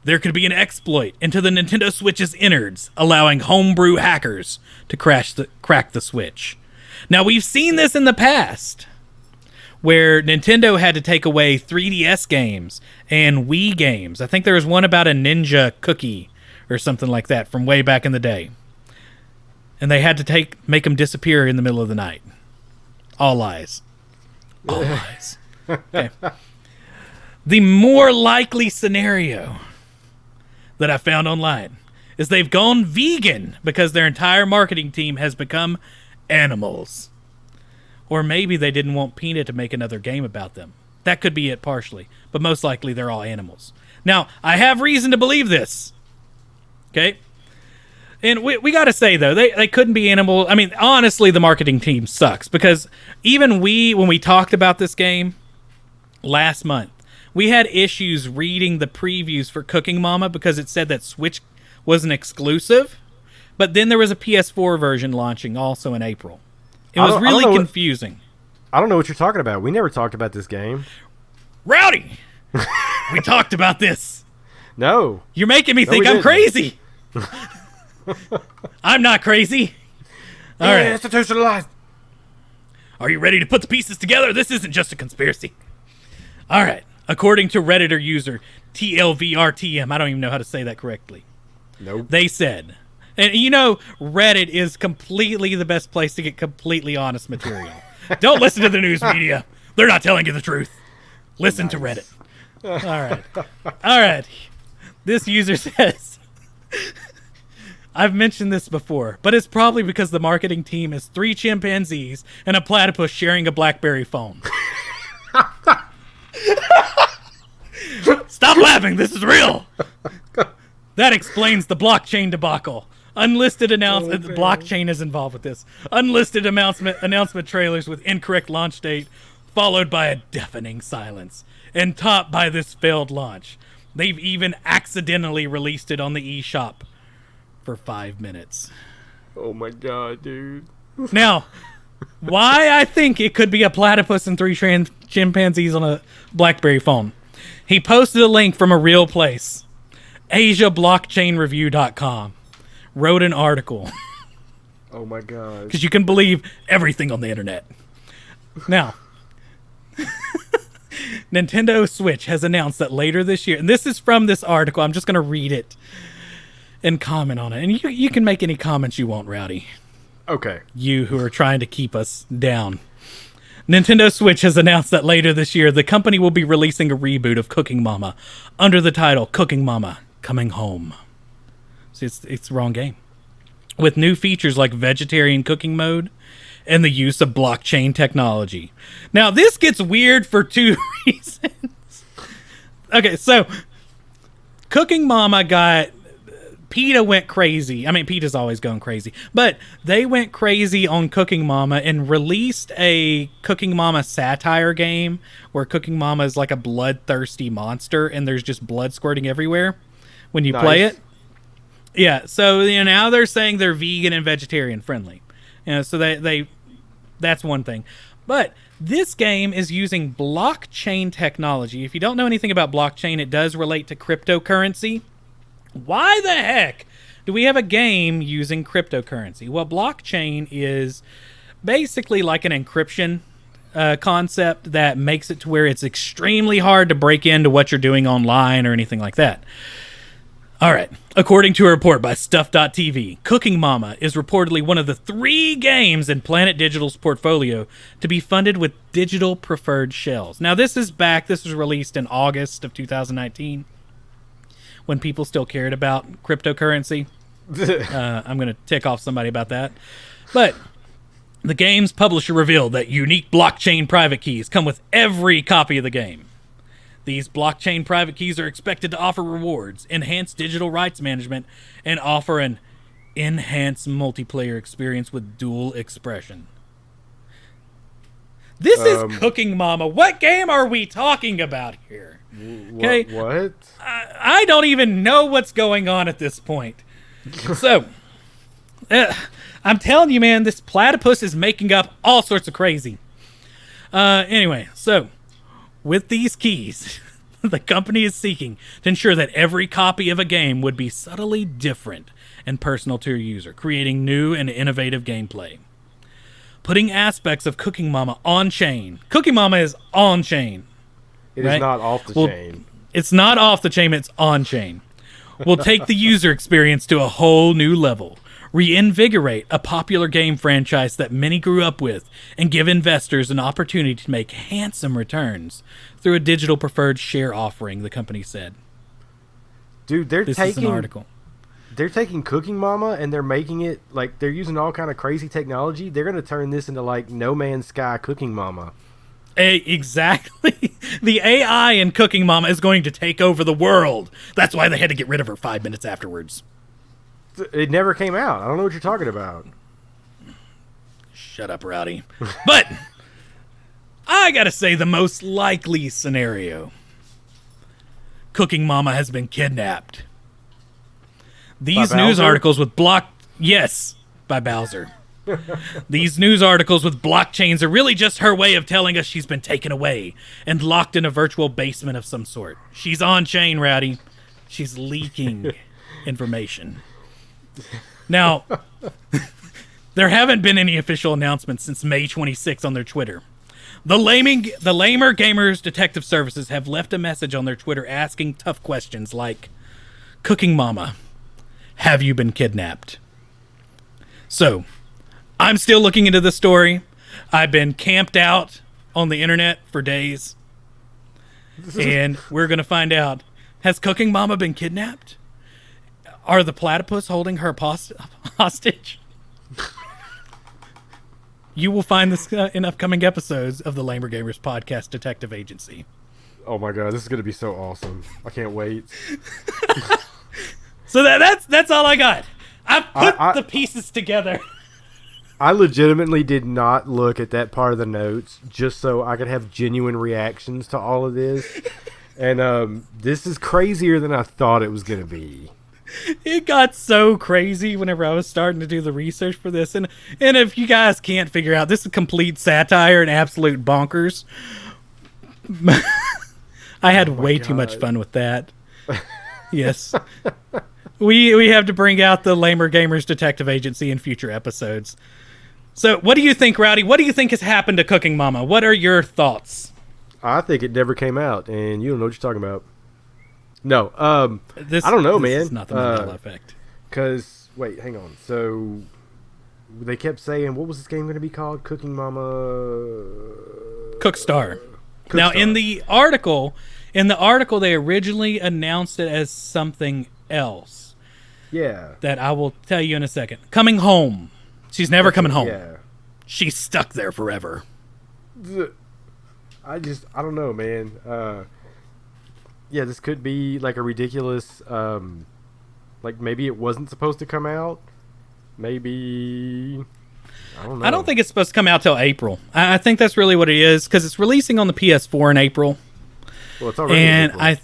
there could be an exploit into the Nintendo Switch's innards, allowing homebrew hackers to crack the Switch. Now, we've seen this in the past, where Nintendo had to take away 3DS games and Wii games. I think there was one about a ninja cookie or something like that from way back in the day. And they had to make them disappear in the middle of the night. All lies. All lies. Okay. The more likely scenario that I found online is they've gone vegan because their entire marketing team has become animals. Or maybe they didn't want PETA to make another game about them. That could be it partially, but most likely they're all animals. Now, I have reason to believe this. Okay? And we got to say, though, they couldn't be animals. I mean, honestly, the marketing team sucks because even when we talked about this game last month, we had issues reading the previews for Cooking Mama because it said that Switch was an exclusive, but then there was a PS4 version launching also in April. It was really confusing. I don't know what you're talking about. We never talked about this game. Rowdy! We talked about this. No. You're making me think I'm crazy. I'm not crazy. All right. Institutionalized. Are you ready to put the pieces together? This isn't just a conspiracy. All right. According to Redditor user TLVRTM, I don't even know how to say that correctly. Nope. They said, and you know, Reddit is completely the best place to get completely honest material. Don't listen to the news media. They're not telling you the truth. Listen to Reddit. All right. This user says, I've mentioned this before, but it's probably because the marketing team is 3 chimpanzees and a platypus sharing a BlackBerry phone. Stop laughing. This is real. That explains the blockchain debacle. Unlisted announcement. The blockchain is involved with this. Unlisted announcement trailers with incorrect launch date, followed by a deafening silence, and topped by this failed launch. They've even accidentally released it on the eShop for 5 minutes. Oh my god, dude. Now, why I think it could be a platypus and 3 chimpanzees on a BlackBerry phone. He posted a link from a real place. AsiaBlockchainReview.com wrote an article. Oh my god. Because you can believe everything on the internet. Now, Nintendo Switch has announced that later this year, and this is from this article, I'm just going to read it and comment on it. And you can make any comments you want, Rowdy. Okay. You who are trying to keep us down. Nintendo Switch has announced that later this year, the company will be releasing a reboot of Cooking Mama under the title Cooking Mama Coming Home. See, it's the wrong game. With new features like vegetarian cooking mode and the use of blockchain technology. Now, this gets weird for 2 reasons. Okay, so Cooking Mama got PETA went crazy. I mean, PETA's always going crazy, but they went crazy on Cooking Mama and released a Cooking Mama satire game where Cooking Mama is like a bloodthirsty monster and there's just blood squirting everywhere when you play it. Yeah, so now they're saying they're vegan and vegetarian friendly. So they that's one thing. But this game is using blockchain technology. If you don't know anything about blockchain, it does relate to cryptocurrency. Why the heck do we have a game using cryptocurrency? Well, blockchain is basically like an encryption concept that makes it to where it's extremely hard to break into what you're doing online or anything like that. All right. According to a report by Stuff.tv, Cooking Mama is reportedly one of the 3 games in Planet Digital's portfolio to be funded with digital preferred shells. Now, this was released in August of 2019 when people still cared about cryptocurrency. I'm going to tick off somebody about that. But the game's publisher revealed that unique blockchain private keys come with every copy of the game. These blockchain private keys are expected to offer rewards, enhance digital rights management, and offer an enhanced multiplayer experience with dual expression. This is Cooking Mama. What game are we talking about here? Okay, what? I don't even know what's going on at this point. So, I'm telling you, man, this platypus is making up all sorts of crazy. Anyway, so with these keys, the company is seeking to ensure that every copy of a game would be subtly different and personal to your user, creating new and innovative gameplay. Putting aspects of Cooking Mama on chain. Cooking Mama is on chain. It is not off the chain. It's not off the chain, it's on chain. Will take the user experience to a whole new level. Reinvigorate a popular game franchise that many grew up with and give investors an opportunity to make handsome returns through a digital preferred share offering, the company said. Dude, This is an article. They're taking Cooking Mama and they're making it like they're using all kind of crazy technology. They're going to turn this into like No Man's Sky Cooking Mama. Exactly. The AI in Cooking Mama is going to take over the world. That's why they had to get rid of her 5 minutes afterwards. It never came out. I don't know what you're talking about. Shut up, Rowdy. But I gotta say the most likely scenario. Cooking Mama has been kidnapped. These news articles with Yes, by Bowser. These news articles with blockchains are really just her way of telling us she's been taken away and locked in a virtual basement of some sort. She's on chain, Rowdy. She's leaking information. Now, there haven't been any official announcements since May 26th on their Twitter. The Lamer Gamers Detective Services have left a message on their Twitter asking tough questions like, Cooking Mama, have you been kidnapped? So, I'm still looking into the story. I've been camped out on the internet for days. And we're going to find out, has Cooking Mama been kidnapped? Are the platypus holding her hostage? You will find this in upcoming episodes of the Lamer Gamers Podcast Detective Agency. Oh my god, this is going to be so awesome. I can't wait. So that's all I got. I put the pieces together. I legitimately did not look at that part of the notes just so I could have genuine reactions to all of this. And this is crazier than I thought it was going to be. It got so crazy whenever I was starting to do the research for this. And if you guys can't figure out, this is complete satire and absolute bonkers. I had way too much fun with that. Yes. We have to bring out the Lamer Gamers Detective Agency in future episodes. So what do you think, Rowdy? What do you think has happened to Cooking Mama? What are your thoughts? I think it never came out, and you don't know what you're talking about. No, I don't know, man. This is not the Mandela effect. Because, wait, hang on. So, they kept saying, what was this game going to be called? Cooking Mama... Cookstar. Now, in the article, they originally announced it as something else. Yeah. That I will tell you in a second. Coming home. She's never coming home. Yeah. She's stuck there forever. I don't know, man. Yeah, this could be like a ridiculous Like maybe it wasn't supposed to come out. Maybe I don't know. I don't think it's supposed to come out till April. I think that's really what it is because it's releasing on the PS4 in April. Well, it's already And April.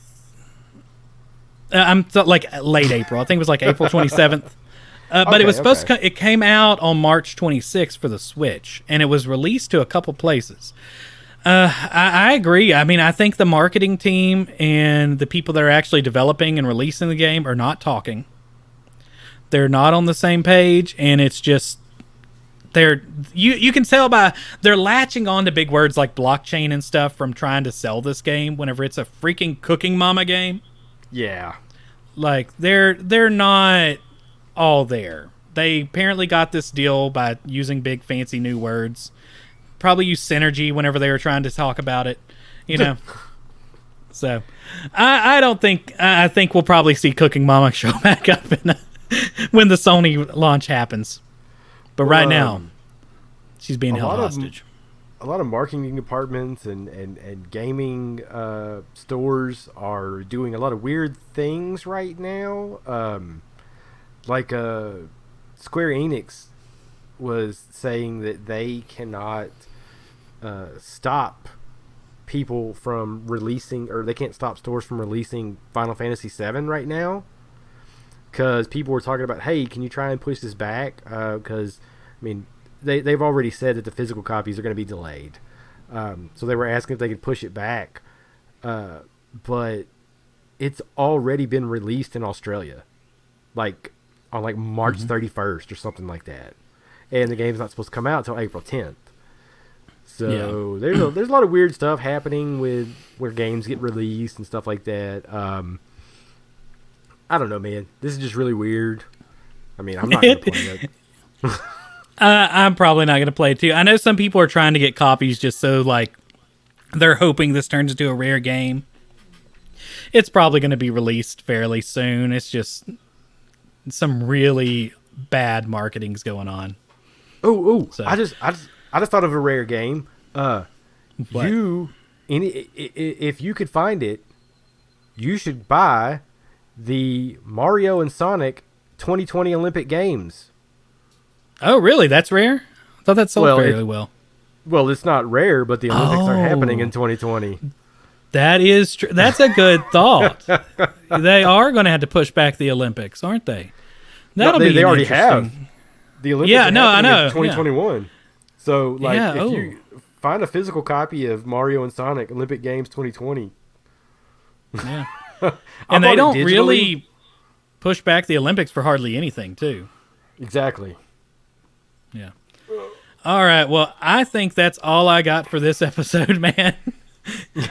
I'm like late April. I think it was like April 27th. But it was supposed to. It came out on March 26th for the Switch, and it was released to a couple places. I agree. I mean, I think the marketing team and the people that are actually developing and releasing the game are not talking. They're not on the same page, and it's just you can tell by they're latching on to big words like blockchain and stuff from trying to sell this game whenever it's a freaking Cooking Mama game. Yeah. Like they're not all there. They apparently got this deal by using big fancy new words. Probably use synergy whenever they were trying to talk about it, you know. So I don't think I think we'll probably see Cooking Mama show back up when the Sony launch happens. But right now, she's being held hostage. A lot of marketing departments and gaming stores are doing a lot of weird things right now. Like Square Enix was saying that they cannot stop people from releasing, or they can't stop stores from releasing Final Fantasy VII right now. Because people were talking about, hey, can you try and push this back? Because, I mean, they've already said that the physical copies are going to be delayed. So they were asking if they could push it back. But it's already been released in Australia. Like, on like March 31st or something like that. And the game's not supposed to come out until April 10th. So there's a lot of weird stuff happening with where games get released and stuff like that. I don't know, man. This is just really weird. I mean, I'm not going to play it. I'm probably not going to play it too. I know some people are trying to get copies just so, like, they're hoping this turns into a rare game. It's probably going to be released fairly soon. It's just some really bad marketing's going on. So. I just thought of a rare game. If you could find it, you should buy the Mario and Sonic 2020 Olympic Games. Oh, really? That's rare? I thought that sold fairly well. Well, it's not rare, but the Olympics are happening in 2020. That is true. That's a good thought. They are going to have to push back the Olympics, aren't they? They already have. The Olympics I know. in 2021. Yeah. So, like, if you find a physical copy of Mario and Sonic Olympic Games 2020. Yeah. And they don't really push back the Olympics for hardly anything, too. Exactly. Yeah. All right. Well, I think that's all I got for this episode, man.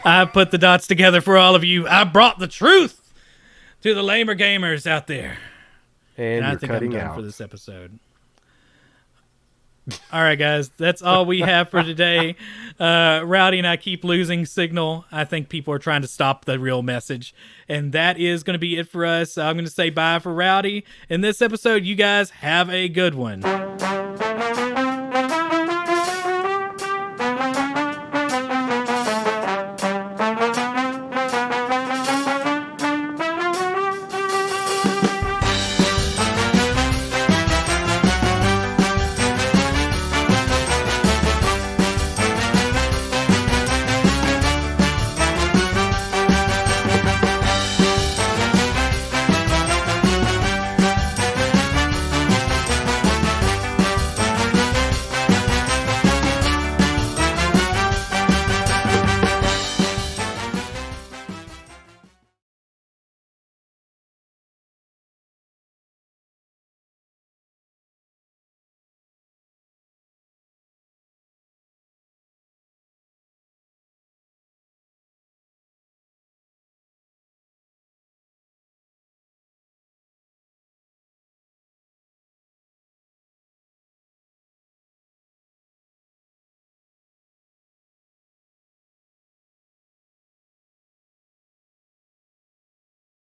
I put the dots together for all of you. I brought the truth to the lamer gamers out there. And I think I'm done for this episode. All right, guys. That's all we have for today. Rowdy and I keep losing signal. I think people are trying to stop the real message. And that is going to be it for us. I'm going to say bye for Rowdy. In this episode, you guys have a good one.